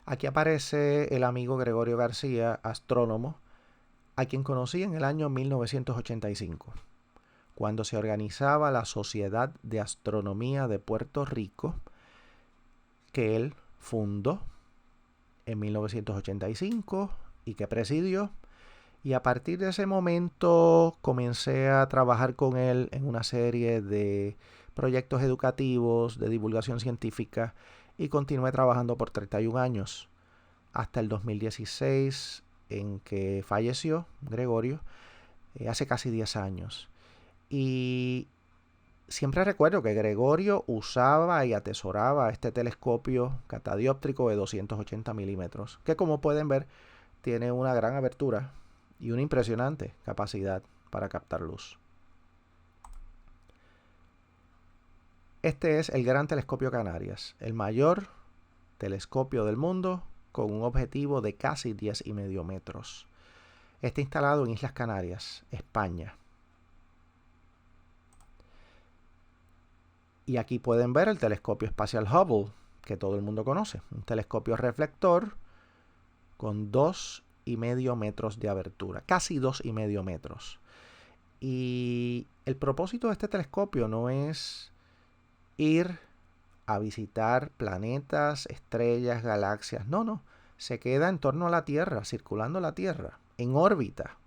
S1: Aquí aparece el amigo Gregorio García, astrónomo, a quien conocí en el año 1985, cuando se organizaba la Sociedad de Astronomía de Puerto Rico, que él fundó en 1985 y que presidió. Y a partir de ese momento comencé a trabajar con él en una serie de proyectos educativos, de divulgación científica, y continué trabajando por 31 años, hasta el 2016, en que falleció Gregorio, hace casi 10 años. Y siempre recuerdo que Gregorio usaba y atesoraba este telescopio catadióptrico de 280 milímetros, que como pueden ver tiene una gran abertura y una impresionante capacidad para captar luz. Este es el Gran Telescopio Canarias, el mayor telescopio del mundo con un objetivo de casi 10,5 metros. Está instalado en Islas Canarias, España. Y aquí pueden ver el telescopio espacial Hubble, que todo el mundo conoce. Un telescopio reflector con 2,5 metros de abertura, casi 2,5 metros. Y el propósito de este telescopio no es ir a visitar planetas, estrellas, galaxias. No. Se queda en torno a la Tierra, circulando la Tierra, en órbita,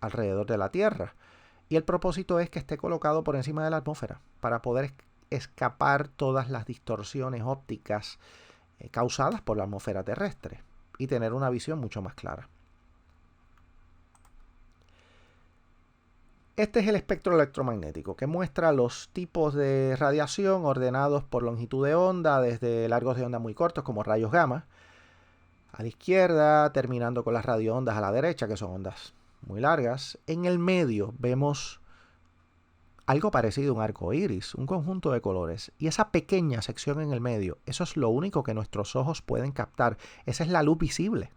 S1: alrededor de la Tierra. Y el propósito es que esté colocado por encima de la atmósfera para poder escapar todas las distorsiones ópticas causadas por la atmósfera terrestre y tener una visión mucho más clara. Este es el espectro electromagnético, que muestra los tipos de radiación ordenados por longitud de onda, desde largos de onda muy cortos como rayos gamma a la izquierda, terminando con las radioondas a la derecha, que son ondas muy largas. En el medio vemos algo parecido a un arco iris, un conjunto de colores. Y esa pequeña sección en el medio, eso es lo único que nuestros ojos pueden captar. Esa es la luz visible.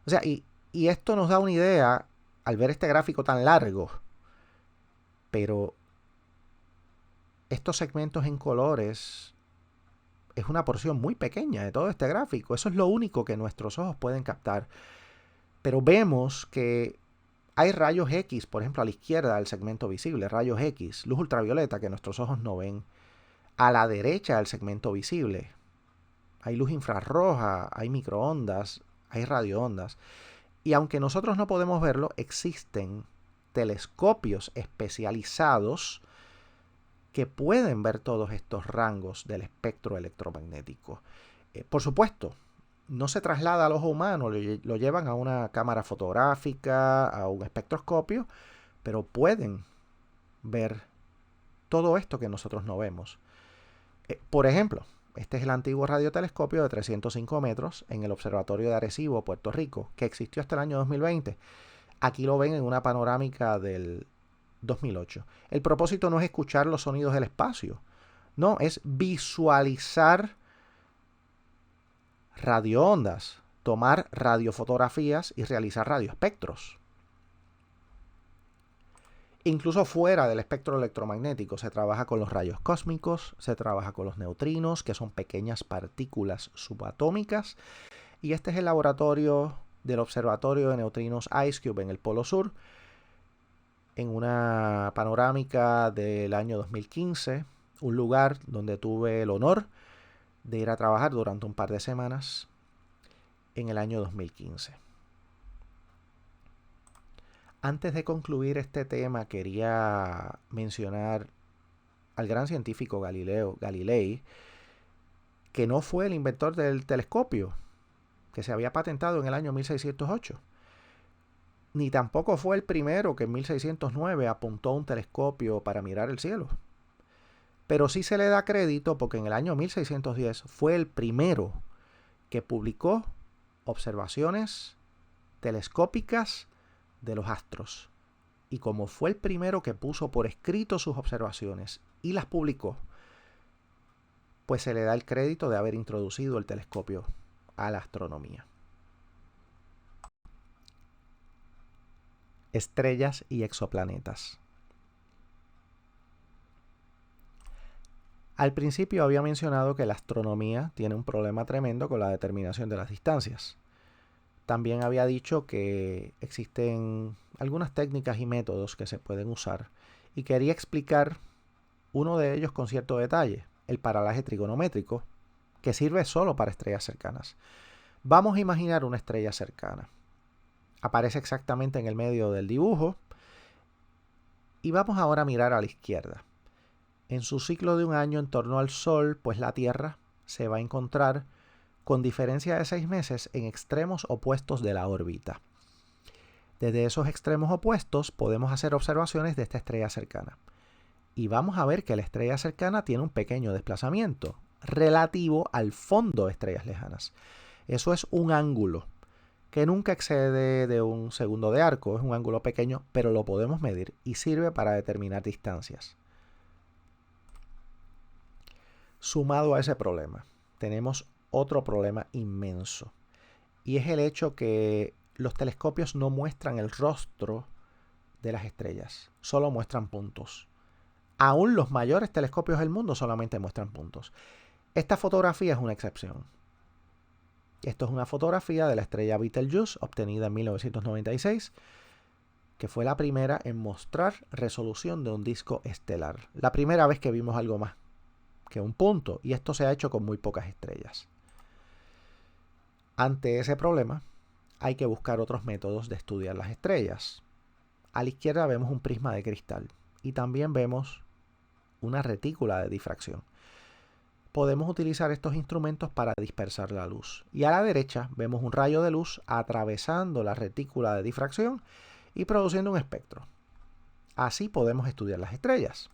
S1: O sea, y esto nos da una idea al ver este gráfico tan largo. Pero estos segmentos en colores es una porción muy pequeña de todo este gráfico. Eso es lo único que nuestros ojos pueden captar. Pero vemos que hay rayos X, por ejemplo, a la izquierda del segmento visible, rayos X, luz ultravioleta que nuestros ojos no ven. A la derecha del segmento visible hay luz infrarroja, hay microondas, hay radioondas. Y aunque nosotros no podemos verlo, existen telescopios especializados que pueden ver todos estos rangos del espectro electromagnético. Por supuesto, no se traslada al ojo humano, lo llevan a una cámara fotográfica, a un espectroscopio, pero pueden ver todo esto que nosotros no vemos. Por ejemplo, este es el antiguo radiotelescopio de 305 metros en el Observatorio de Arecibo, Puerto Rico, que existió hasta el año 2020. Aquí lo ven en una panorámica del 2008. El propósito no es escuchar los sonidos del espacio, no, es visualizar radioondas, tomar radiofotografías y realizar radioespectros. Incluso fuera del espectro electromagnético se trabaja con los rayos cósmicos, se trabaja con los neutrinos, que son pequeñas partículas subatómicas, y este es el laboratorio del Observatorio de Neutrinos IceCube en el Polo Sur, en una panorámica del año 2015, un lugar donde tuve el honor de ir a trabajar durante un par de semanas en el año 2015. Antes de concluir este tema, quería mencionar al gran científico Galileo Galilei, que no fue el inventor del telescopio, que se había patentado en el año 1608. Ni tampoco fue el primero que en 1609 apuntó un telescopio para mirar el cielo. Pero sí se le da crédito porque en el año 1610 fue el primero que publicó observaciones telescópicas de los astros. Y como fue el primero que puso por escrito sus observaciones y las publicó, pues se le da el crédito de haber introducido el telescopio a la astronomía. Estrellas y exoplanetas. Al principio había mencionado que la astronomía tiene un problema tremendo con la determinación de las distancias. También había dicho que existen algunas técnicas y métodos que se pueden usar y quería explicar uno de ellos con cierto detalle, el paralaje trigonométrico, que sirve solo para estrellas cercanas. Vamos a imaginar una estrella cercana. Aparece exactamente en el medio del dibujo. Y vamos ahora a mirar a la izquierda. En su ciclo de un año en torno al Sol, pues la Tierra se va a encontrar con diferencia de 6 meses en extremos opuestos de la órbita. Desde esos extremos opuestos podemos hacer observaciones de esta estrella cercana. Y vamos a ver que la estrella cercana tiene un pequeño desplazamiento relativo al fondo de estrellas lejanas. Eso es un ángulo que nunca excede de un segundo de arco. Es un ángulo pequeño, pero lo podemos medir y sirve para determinar distancias. Sumado a ese problema, tenemos otro problema inmenso. Y es el hecho que los telescopios no muestran el rostro de las estrellas, solo muestran puntos. Aún los mayores telescopios del mundo solamente muestran puntos. Esta fotografía es una excepción. Esto es una fotografía de la estrella Betelgeuse obtenida en 1996, que fue la primera en mostrar resolución de un disco estelar. La primera vez que vimos algo más que un punto, y esto se ha hecho con muy pocas estrellas. Ante ese problema, hay que buscar otros métodos de estudiar las estrellas. A la izquierda vemos un prisma de cristal y también vemos una retícula de difracción. Podemos utilizar estos instrumentos para dispersar la luz. Y a la derecha vemos un rayo de luz atravesando la retícula de difracción y produciendo un espectro. Así podemos estudiar las estrellas.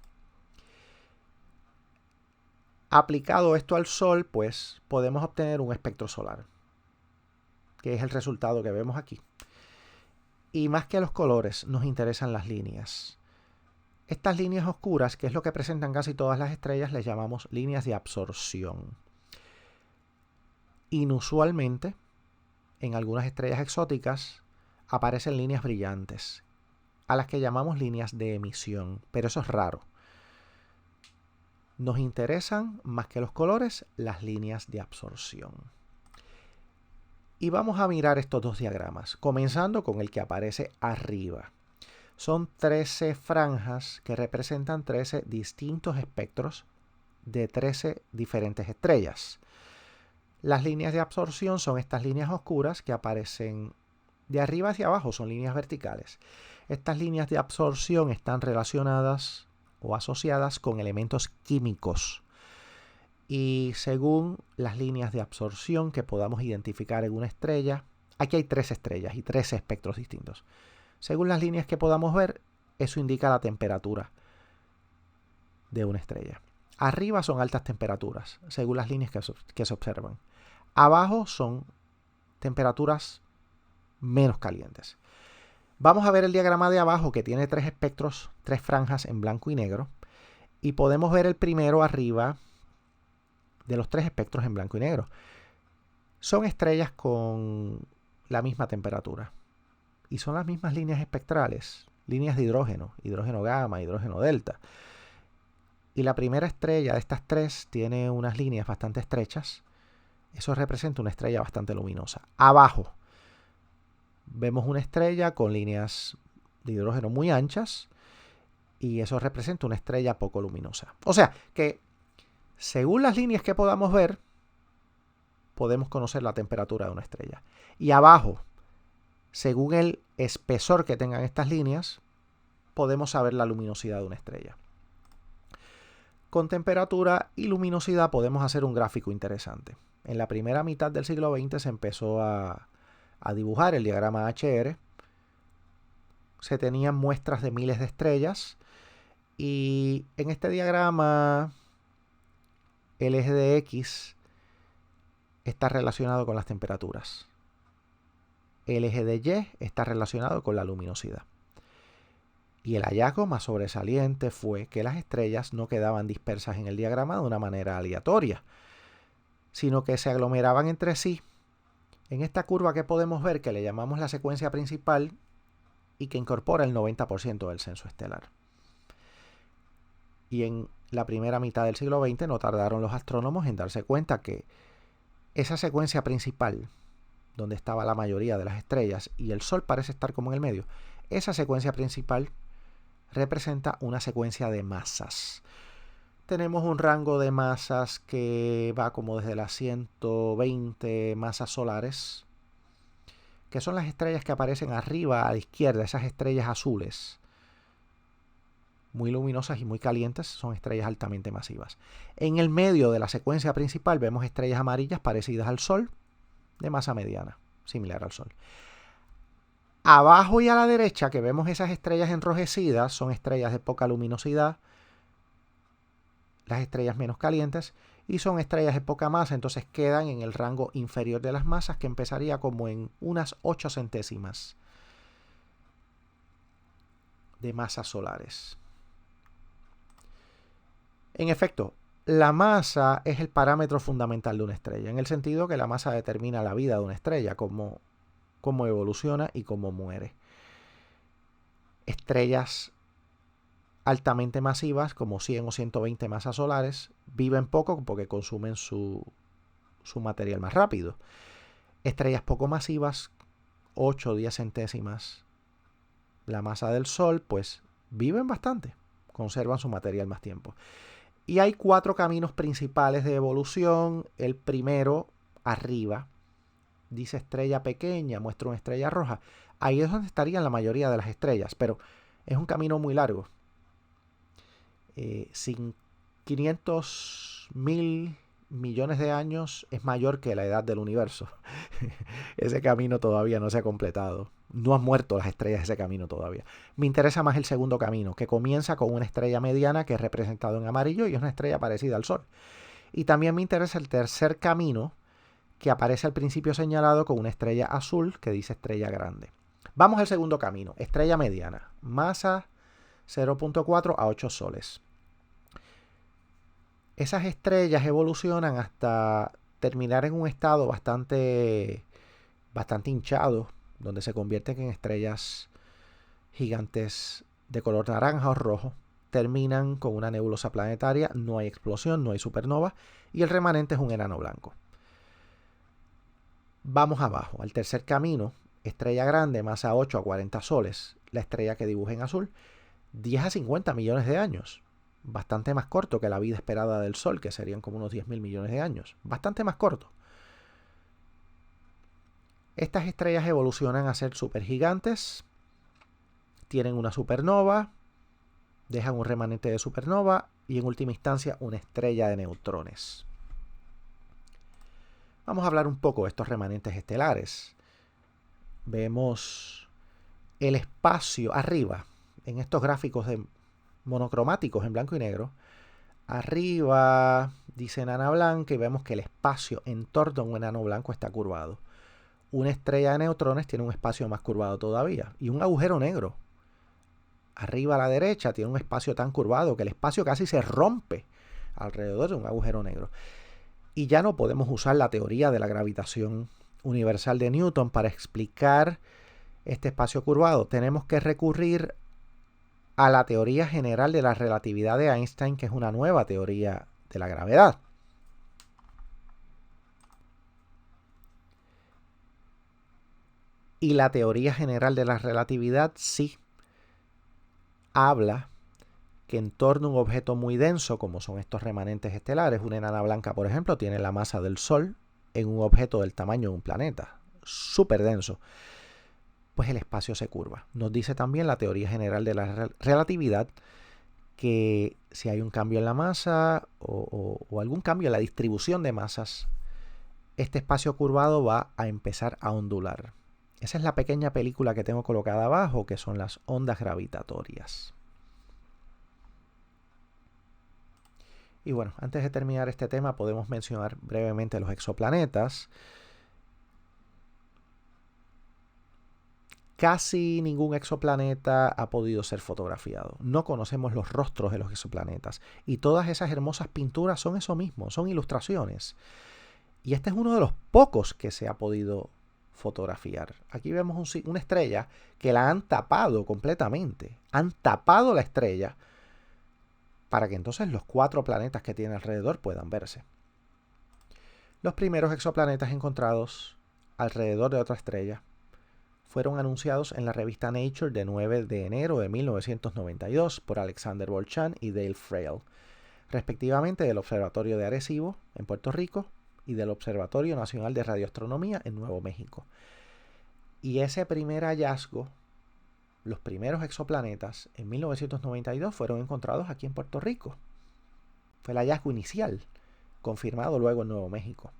S1: Aplicado esto al Sol, pues podemos obtener un espectro solar, que es el resultado que vemos aquí. Y más que los colores, nos interesan las líneas. Estas líneas oscuras, que es lo que presentan casi todas las estrellas, les llamamos líneas de absorción. Inusualmente, en algunas estrellas exóticas, aparecen líneas brillantes, a las que llamamos líneas de emisión, pero eso es raro. Nos interesan, más que los colores, las líneas de absorción. Y vamos a mirar estos dos diagramas, comenzando con el que aparece arriba. Son 13 franjas que representan 13 distintos espectros de 13 diferentes estrellas. Las líneas de absorción son estas líneas oscuras que aparecen de arriba hacia abajo, son líneas verticales. Estas líneas de absorción están relacionadas o asociadas con elementos químicos. Y según las líneas de absorción que podamos identificar en una estrella, aquí hay 3 estrellas y 13 espectros distintos. Según las líneas que podamos ver, eso indica la temperatura de una estrella. Arriba son altas temperaturas, según las líneas que se observan. Abajo son temperaturas menos calientes. Vamos a ver el diagrama de abajo que tiene 3 espectros, 3 franjas en blanco y negro. Y podemos ver el primero arriba de los 3 espectros en blanco y negro. Son estrellas con la misma temperatura. Y son las mismas líneas espectrales, líneas de hidrógeno, hidrógeno gamma, hidrógeno delta. Y la primera estrella de estas 3 tiene unas líneas bastante estrechas. Eso representa una estrella bastante luminosa. Abajo vemos una estrella con líneas de hidrógeno muy anchas y eso representa una estrella poco luminosa. O sea que según las líneas que podamos ver, podemos conocer la temperatura de una estrella. Y abajo, según el espesor que tengan estas líneas, podemos saber la luminosidad de una estrella. Con temperatura y luminosidad podemos hacer un gráfico interesante. En la primera mitad del siglo XX se empezó a dibujar el diagrama HR. Se tenían muestras de miles de estrellas y en este diagrama el eje de X está relacionado con las temperaturas. El eje de Y está relacionado con la luminosidad. Y el hallazgo más sobresaliente fue que las estrellas no quedaban dispersas en el diagrama de una manera aleatoria, sino que se aglomeraban entre sí en esta curva que podemos ver que le llamamos la secuencia principal y que incorpora el 90% del censo estelar. Y en la primera mitad del siglo XX no tardaron los astrónomos en darse cuenta que esa secuencia principal, donde estaba la mayoría de las estrellas y el Sol parece estar como en el medio, esa secuencia principal representa una secuencia de masas. tenemos un rango de masas que va como desde las 120 masas solares, que son las estrellas que aparecen arriba a la izquierda, esas estrellas azules, muy luminosas y muy calientes, son estrellas altamente masivas. En el medio de la secuencia principal vemos estrellas amarillas parecidas al Sol, de masa mediana, similar al Sol. Abajo y a la derecha, que vemos esas estrellas enrojecidas, son estrellas de poca luminosidad, las estrellas menos calientes, y son estrellas de poca masa, entonces quedan en el rango inferior de las masas, que empezaría como en unas 8 centésimas de masas solares. En efecto, la masa es el parámetro fundamental de una estrella, en el sentido que la masa determina la vida de una estrella, cómo evoluciona y cómo muere. Estrellas altamente masivas, como 100 o 120 masas solares, viven poco porque consumen su material más rápido. Estrellas poco masivas, 8 o 10 centésimas la masa del Sol, pues viven bastante, conservan su material más tiempo. Y hay 4 caminos principales de evolución. El primero, arriba, dice estrella pequeña, muestra una estrella roja. Ahí es donde estarían la mayoría de las estrellas, pero es un camino muy largo. 500.000 millones de años es mayor que la edad del universo. Ese camino todavía no se ha completado. No han muerto las estrellas de ese camino todavía. Me interesa más el segundo camino, que comienza con una estrella mediana que es representado en amarillo y es una estrella parecida al Sol. Y también me interesa el tercer camino, que aparece al principio señalado con una estrella azul que dice estrella grande. Vamos al segundo camino, estrella mediana, masa 0.4 a 8 soles. Esas estrellas evolucionan hasta terminar en un estado bastante hinchado, donde se convierten en estrellas gigantes de color naranja o rojo. Terminan con una nebulosa planetaria, no hay explosión, no hay supernova, y el remanente es un enano blanco. Vamos abajo, al tercer camino, estrella grande, masa 8 a 40 soles, la estrella que dibuja en azul, 10 a 50 millones de años. Bastante más corto que la vida esperada del Sol, que serían como unos 10.000 millones de años. Bastante más corto. Estas estrellas evolucionan a ser supergigantes, tienen una supernova, dejan un remanente de supernova y en última instancia una estrella de neutrones. Vamos a hablar un poco de estos remanentes estelares. Vemos el espacio arriba, en estos gráficos monocromáticos en blanco y negro. Arriba dice enana blanca y vemos que el espacio en torno a un enano blanco está curvado. Una estrella de neutrones tiene un espacio más curvado todavía. Y un agujero negro, arriba a la derecha, tiene un espacio tan curvado que el espacio casi se rompe alrededor de un agujero negro. Y ya no podemos usar la teoría de la gravitación universal de Newton para explicar este espacio curvado. Tenemos que recurrir a la teoría general de la relatividad de Einstein, que es una nueva teoría de la gravedad. Y la teoría general de la relatividad sí habla que en torno a un objeto muy denso, como son estos remanentes estelares, una enana blanca, por ejemplo, tiene la masa del Sol en un objeto del tamaño de un planeta, súper denso, pues el espacio se curva. Nos dice también la teoría general de la relatividad que si hay un cambio en la masa o algún cambio en la distribución de masas, este espacio curvado va a empezar a ondular. Esa es la pequeña película que tengo colocada abajo, que son las ondas gravitatorias. Y bueno, antes de terminar este tema podemos mencionar brevemente los exoplanetas. Casi ningún exoplaneta ha podido ser fotografiado. No conocemos los rostros de los exoplanetas. Y todas esas hermosas pinturas son eso mismo, son ilustraciones. Y este es uno de los pocos que se ha podido fotografiar. Aquí vemos una estrella que la han tapado completamente. Han tapado la estrella para que entonces los 4 planetas que tiene alrededor puedan verse. Los primeros exoplanetas encontrados alrededor de otra estrella fueron anunciados en la revista Nature de 9 de enero de 1992 por Alexander Bolchan y Dale Frail. respectivamente del Observatorio de Arecibo en Puerto Rico y del Observatorio Nacional de Radioastronomía en Nuevo México. Y ese primer hallazgo, los primeros exoplanetas en 1992 fueron encontrados aquí en Puerto Rico. Fue el hallazgo inicial, confirmado luego en Nuevo México.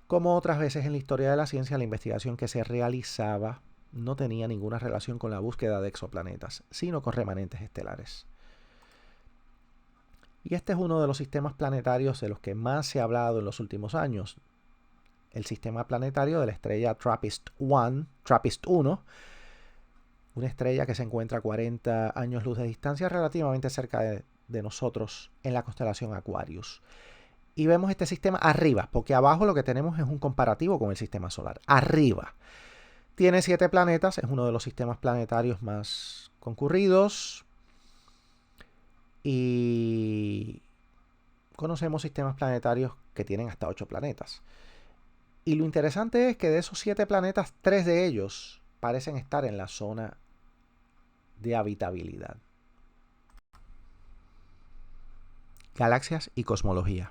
S1: Como otras veces en la historia de la ciencia, la investigación que se realizaba no tenía ninguna relación con la búsqueda de exoplanetas, sino con remanentes estelares. Y este es uno de los sistemas planetarios de los que más se ha hablado en los últimos años. El sistema planetario de la estrella TRAPPIST-1, una estrella que se encuentra a 40 años luz de distancia, relativamente cerca de nosotros en la constelación Aquarius. Y vemos este sistema arriba, porque abajo lo que tenemos es un comparativo con el sistema solar. Arriba. Tiene 7 planetas, es uno de los sistemas planetarios más concurridos. Y conocemos sistemas planetarios que tienen hasta 8 planetas. Y lo interesante es que de esos 7 planetas, 3 de ellos parecen estar en la zona de habitabilidad. Galaxias y cosmología.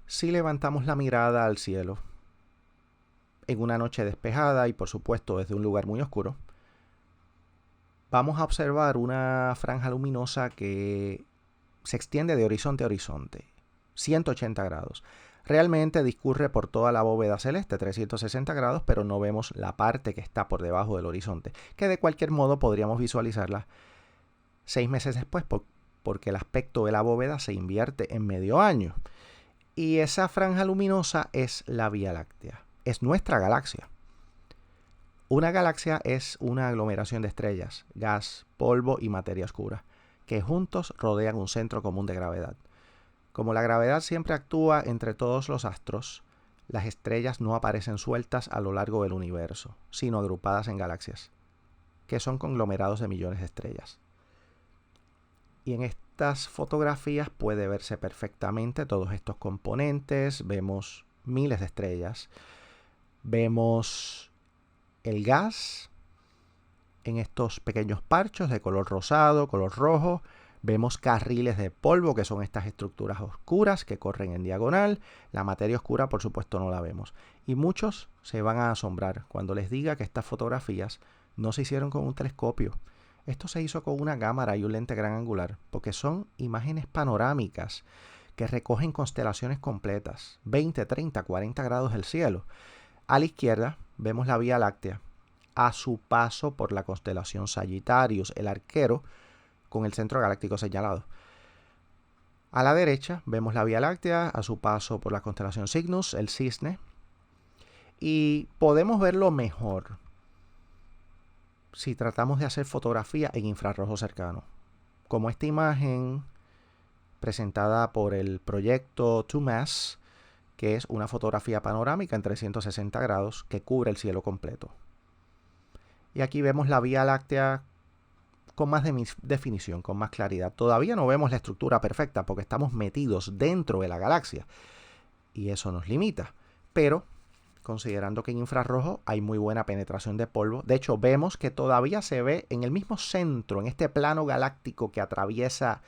S1: Si levantamos la mirada al cielo en una noche despejada y por supuesto desde un lugar muy oscuro, vamos a observar una franja luminosa que se extiende de horizonte a horizonte, 180 grados. Realmente discurre por toda la bóveda celeste, 360 grados, pero no vemos la parte que está por debajo del horizonte, que de cualquier modo podríamos visualizarla 6 meses después, porque el aspecto de la bóveda se invierte en medio año. Y esa franja luminosa es la Vía Láctea, es nuestra galaxia. Una galaxia es una aglomeración de estrellas, gas, polvo y materia oscura, que juntos rodean un centro común de gravedad. Como la gravedad siempre actúa entre todos los astros, las estrellas no aparecen sueltas a lo largo del universo, sino agrupadas en galaxias, que son conglomerados de millones de estrellas. Y en estas fotografías puede verse perfectamente todos estos componentes. Vemos miles de estrellas. Vemos el gas en estos pequeños parchos de color rosado, color rojo. Vemos carriles de polvo, que son estas estructuras oscuras que corren en diagonal. La materia oscura, por supuesto, no la vemos. Y muchos se van a asombrar cuando les diga que estas fotografías no se hicieron con un telescopio. Esto se hizo con una cámara y un lente gran angular, porque son imágenes panorámicas que recogen constelaciones completas, 20, 30, 40 grados del cielo. A la izquierda vemos la Vía Láctea, a su paso por la constelación Sagittarius, el arquero, con el centro galáctico señalado. A la derecha vemos la Vía Láctea, a su paso por la constelación Cygnus, el cisne. Y podemos verlo mejor si tratamos de hacer fotografía en infrarrojo cercano, como esta imagen presentada por el proyecto 2MASS, que es una fotografía panorámica en 360 grados que cubre el cielo completo. Y aquí vemos la Vía Láctea con más definición, con más claridad. Todavía no vemos la estructura perfecta porque estamos metidos dentro de la galaxia y eso nos limita, pero considerando que en infrarrojo hay muy buena penetración de polvo. De hecho, vemos que todavía se ve en el mismo centro, en este plano galáctico que atraviesa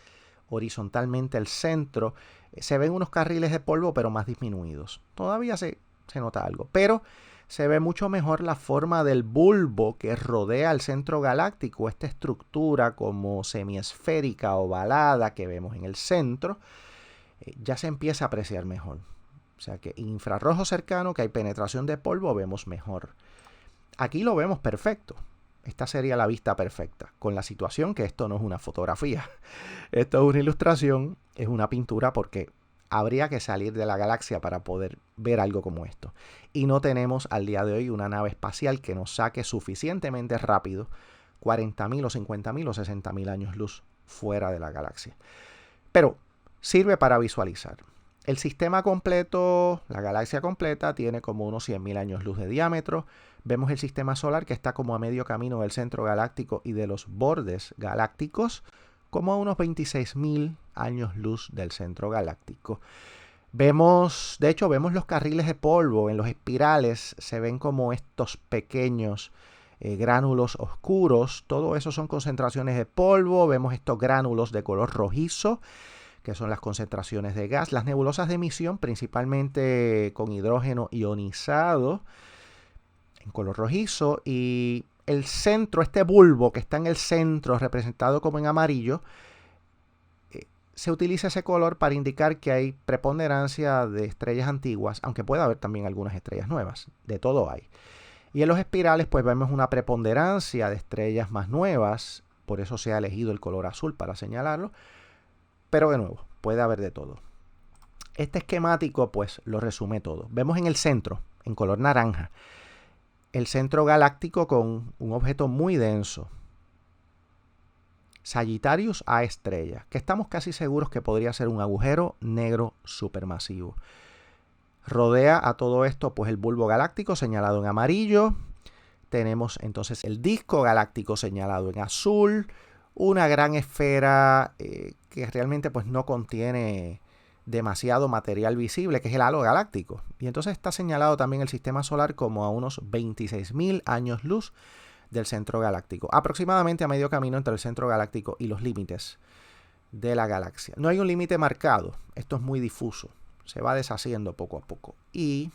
S1: horizontalmente el centro, se ven unos carriles de polvo, pero más disminuidos. Todavía se nota algo, pero se ve mucho mejor la forma del bulbo que rodea el centro galáctico, esta estructura como semiesférica, ovalada que vemos en el centro, ya se empieza a apreciar mejor. O sea que en infrarrojo cercano, que hay penetración de polvo, vemos mejor. Aquí lo vemos perfecto. Esta sería la vista perfecta, con la situación que esto no es una fotografía. Esto es una ilustración, es una pintura, porque habría que salir de la galaxia para poder ver algo como esto. Y no tenemos al día de hoy una nave espacial que nos saque suficientemente rápido 40.000 o 50.000 o 60.000 años luz fuera de la galaxia. Pero sirve para visualizar. El sistema completo, la galaxia completa, tiene como unos 100.000 años luz de diámetro. Vemos el sistema solar que está como a medio camino del centro galáctico y de los bordes galácticos, como a unos 26.000 años luz del centro galáctico. Vemos los carriles de polvo en los espirales, se ven como estos pequeños gránulos oscuros. Todo eso son concentraciones de polvo. Vemos estos gránulos de color rojizo, que son las concentraciones de gas. Las nebulosas de emisión, principalmente con hidrógeno ionizado, en color rojizo. Y el centro, este bulbo que está en el centro, representado como en amarillo, se utiliza ese color para indicar que hay preponderancia de estrellas antiguas, aunque pueda haber también algunas estrellas nuevas. De todo hay. Y en los espirales pues vemos una preponderancia de estrellas más nuevas, por eso se ha elegido el color azul para señalarlo. Pero de nuevo, puede haber de todo. Este esquemático pues lo resume todo. Vemos en el centro, en color naranja, el centro galáctico con un objeto muy denso, Sagittarius A estrella, que estamos casi seguros que podría ser un agujero negro supermasivo. Rodea a todo esto pues el bulbo galáctico señalado en amarillo. Tenemos entonces el disco galáctico señalado en azul. Una gran esfera que realmente pues no contiene demasiado material visible, que es el halo galáctico. Y entonces está señalado también el sistema solar como a unos 26.000 años luz del centro galáctico, aproximadamente a medio camino entre el centro galáctico y los límites de la galaxia. No hay un límite marcado, esto es muy difuso, se va deshaciendo poco a poco. Y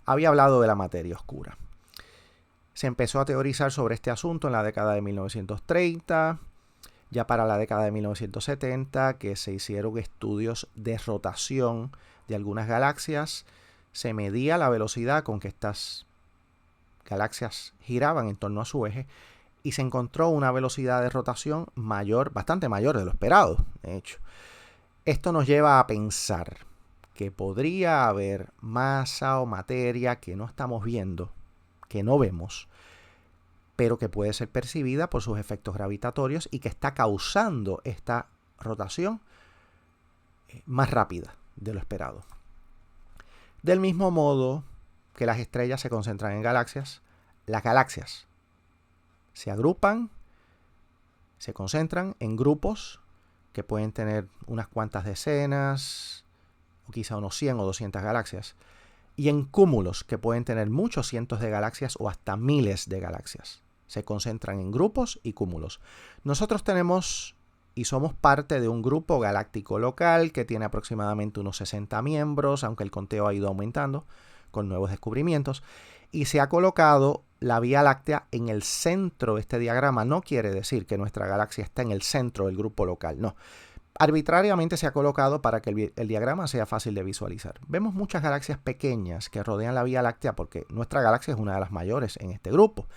S1: había hablado de la materia oscura. Se empezó a teorizar sobre este asunto en la década de 1930, ya para la década de 1970, que se hicieron estudios de rotación de algunas galaxias, se medía la velocidad con que estas galaxias giraban en torno a su eje y se encontró una velocidad de rotación mayor, bastante mayor de lo esperado, de hecho. Esto nos lleva a pensar que podría haber masa o materia que no estamos viendo, que no vemos, pero que puede ser percibida por sus efectos gravitatorios y que está causando esta rotación más rápida de lo esperado. Del mismo modo que las estrellas se concentran en galaxias, las galaxias se agrupan, se concentran en grupos que pueden tener unas cuantas decenas, o quizá unos 100 o 200 galaxias, y en cúmulos que pueden tener muchos cientos de galaxias o hasta miles de galaxias. Se concentran en grupos y cúmulos. Nosotros tenemos y somos parte de un grupo galáctico local que tiene aproximadamente unos 60 miembros, aunque el conteo ha ido aumentando con nuevos descubrimientos, y se ha colocado la Vía Láctea en el centro de este diagrama. No quiere decir que nuestra galaxia está en el centro del grupo local, no. Arbitrariamente se ha colocado para que el diagrama sea fácil de visualizar. Vemos muchas galaxias pequeñas que rodean la Vía Láctea porque nuestra galaxia es una de las mayores en este grupo.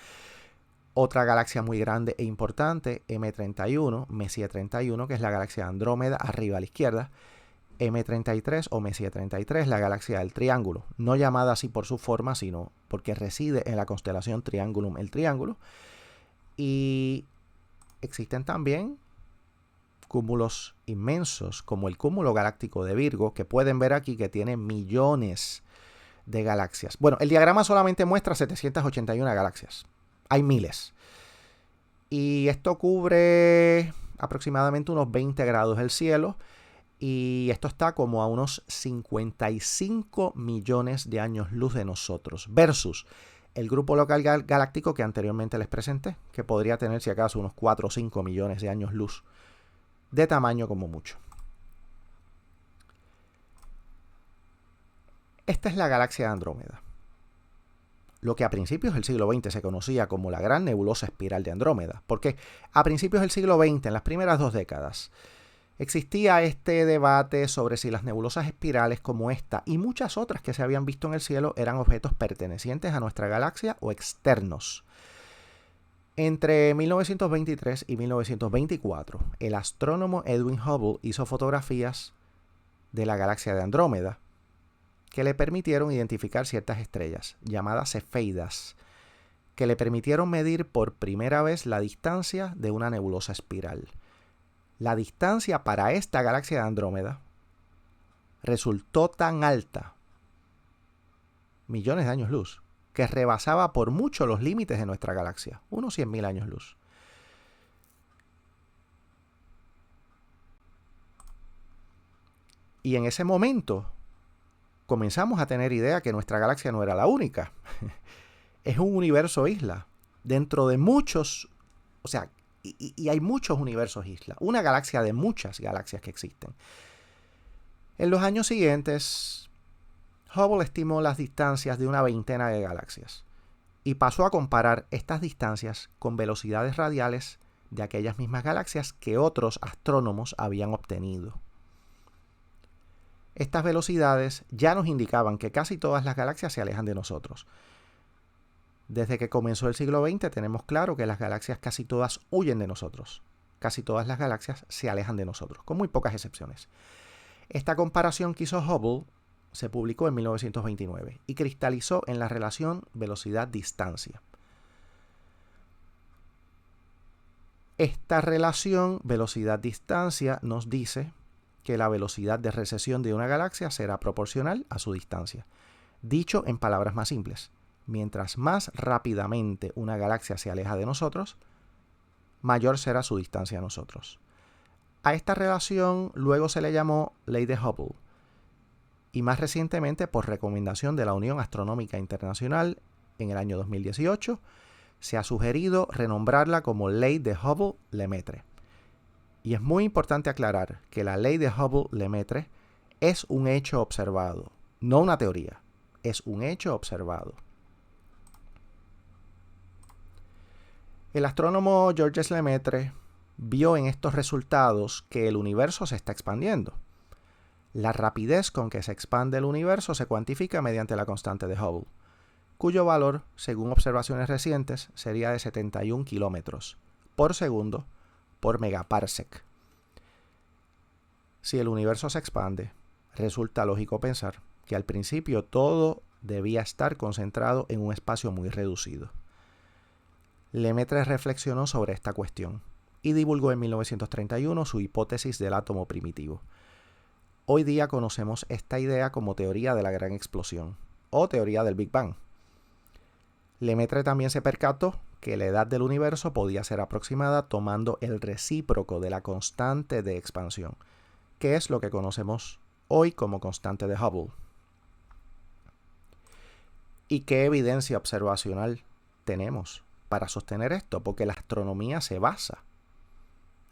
S1: Otra galaxia muy grande e importante, M31, Messier 31, que es la galaxia de Andrómeda, arriba a la izquierda. M33 o Messier 33, la galaxia del Triángulo, no llamada así por su forma, sino porque reside en la constelación Triangulum, el Triángulo. Y existen también cúmulos inmensos, como el cúmulo galáctico de Virgo, que pueden ver aquí que tiene millones de galaxias. Bueno, el diagrama solamente muestra 781 galaxias. Hay miles. Y esto cubre aproximadamente unos 20 grados del cielo. Y esto está como a unos 55 millones de años luz de nosotros, versus el grupo local galáctico que anteriormente les presenté, que podría tener si acaso unos 4 o 5 millones de años luz de tamaño como mucho. Esta es la galaxia de Andrómeda, lo que a principios del siglo XX se conocía como la gran nebulosa espiral de Andrómeda, porque a principios del siglo XX, en las primeras 2 décadas, existía este debate sobre si las nebulosas espirales como esta y muchas otras que se habían visto en el cielo eran objetos pertenecientes a nuestra galaxia o externos. Entre 1923 y 1924, el astrónomo Edwin Hubble hizo fotografías de la galaxia de Andrómeda que le permitieron identificar ciertas estrellas, llamadas cefeidas, que le permitieron medir por primera vez la distancia de una nebulosa espiral. La distancia para esta galaxia de Andrómeda resultó tan alta, millones de años luz, que rebasaba por mucho los límites de nuestra galaxia, unos 100.000 años luz. Y en ese momento comenzamos a tener idea que nuestra galaxia no era la única. es un universo isla. Dentro de muchos, o sea, y hay muchos universos isla. Una galaxia de muchas galaxias que existen. En los años siguientes, Hubble estimó las distancias de una veintena de galaxias y pasó a comparar estas distancias con velocidades radiales de aquellas mismas galaxias que otros astrónomos habían obtenido. Estas velocidades ya nos indicaban que casi todas las galaxias se alejan de nosotros. Desde que comenzó el siglo XX tenemos claro que las galaxias casi todas huyen de nosotros. Casi todas las galaxias se alejan de nosotros, con muy pocas excepciones. Esta comparación que hizo Hubble se publicó en 1929 y cristalizó en la relación velocidad-distancia. Esta relación velocidad-distancia nos dice que la velocidad de recesión de una galaxia será proporcional a su distancia. Dicho en palabras más simples, mientras más rápidamente una galaxia se aleja de nosotros, mayor será su distancia a nosotros. A esta relación luego se le llamó Ley de Hubble, y más recientemente, por recomendación de la Unión Astronómica Internacional en el año 2018, se ha sugerido renombrarla como Ley de Hubble-Lemaitre. Y es muy importante aclarar que la Ley de Hubble-Lemaitre es un hecho observado, no una teoría, es un hecho observado. El astrónomo Georges Lemaitre vio en estos resultados que el universo se está expandiendo. La rapidez con que se expande el universo se cuantifica mediante la constante de Hubble, cuyo valor, según observaciones recientes, sería de 71 kilómetros por segundo por megaparsec. Si el universo se expande, resulta lógico pensar que al principio todo debía estar concentrado en un espacio muy reducido. Lemaitre reflexionó sobre esta cuestión y divulgó en 1931 su hipótesis del átomo primitivo. Hoy día conocemos esta idea como teoría de la gran explosión o teoría del Big Bang. Lemaitre también se percató que la edad del universo podía ser aproximada tomando el recíproco de la constante de expansión, que es lo que conocemos hoy como constante de Hubble. ¿Y qué evidencia observacional tenemos para sostener esto? Porque la astronomía se basa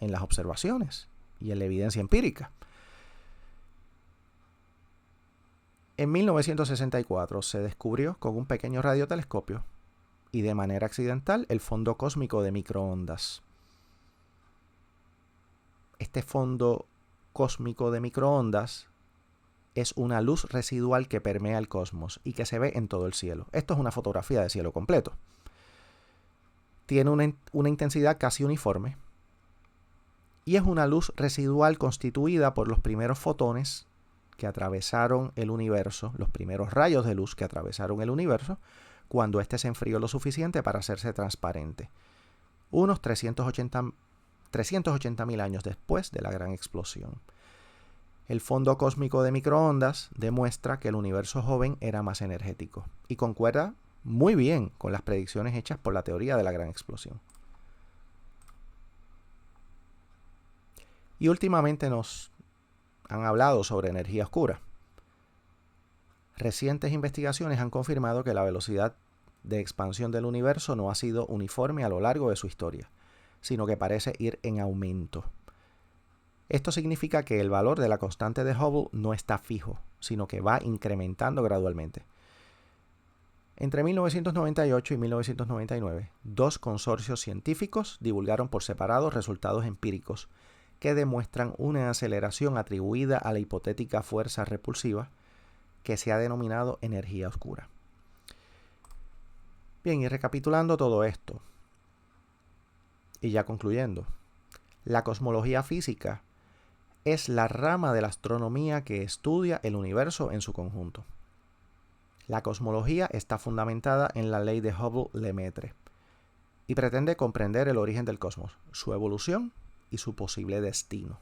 S1: en las observaciones y en la evidencia empírica. En 1964 se descubrió con un pequeño radiotelescopio y de manera accidental el fondo cósmico de microondas. Este fondo cósmico de microondas es una luz residual que permea el cosmos y que se ve en todo el cielo. Esto es una fotografía de cielo completo. Tiene una intensidad casi uniforme y es una luz residual constituida por los primeros fotones que atravesaron el universo, los primeros rayos de luz que atravesaron el universo, cuando éste se enfrió lo suficiente para hacerse transparente, unos 380.000 años después de la gran explosión. El fondo cósmico de microondas demuestra que el universo joven era más energético y concuerda muy bien con las predicciones hechas por la teoría de la gran explosión. Y últimamente nos han hablado sobre energía oscura. Recientes investigaciones han confirmado que la velocidad de expansión del universo no ha sido uniforme a lo largo de su historia, sino que parece ir en aumento. Esto significa que el valor de la constante de Hubble no está fijo, sino que va incrementando gradualmente. Entre 1998 y 1999, dos consorcios científicos divulgaron por separado resultados empíricos que demuestran una aceleración atribuida a la hipotética fuerza repulsiva que se ha denominado energía oscura. Bien, y recapitulando todo esto, y ya concluyendo, la cosmología física es la rama de la astronomía que estudia el universo en su conjunto. La cosmología está fundamentada en la ley de Hubble-Lemaitre y pretende comprender el origen del cosmos, su evolución y su posible destino.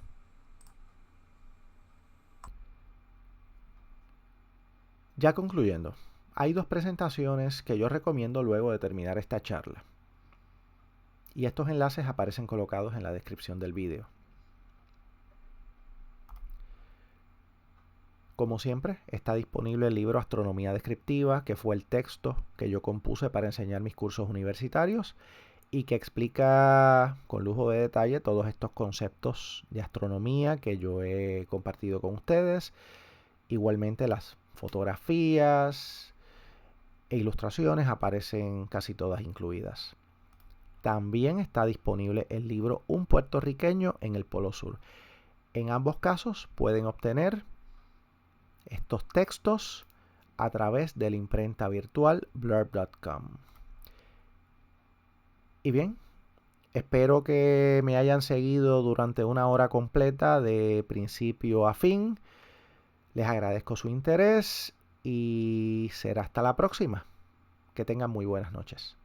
S1: Ya concluyendo, hay dos presentaciones que yo recomiendo luego de terminar esta charla. Y estos enlaces aparecen colocados en la descripción del vídeo. Como siempre, está disponible el libro Astronomía Descriptiva, que fue el texto que yo compuse para enseñar mis cursos universitarios y que explica con lujo de detalle todos estos conceptos de astronomía que yo he compartido con ustedes. Igualmente las fotografías e ilustraciones aparecen casi todas incluidas. También está disponible el libro Un puertorriqueño en el Polo Sur. En ambos casos pueden obtener estos textos a través de la imprenta virtual blurb.com. Y bien, espero que me hayan seguido durante una hora completa de principio a fin. Les agradezco su interés y será hasta la próxima. Que tengan muy buenas noches.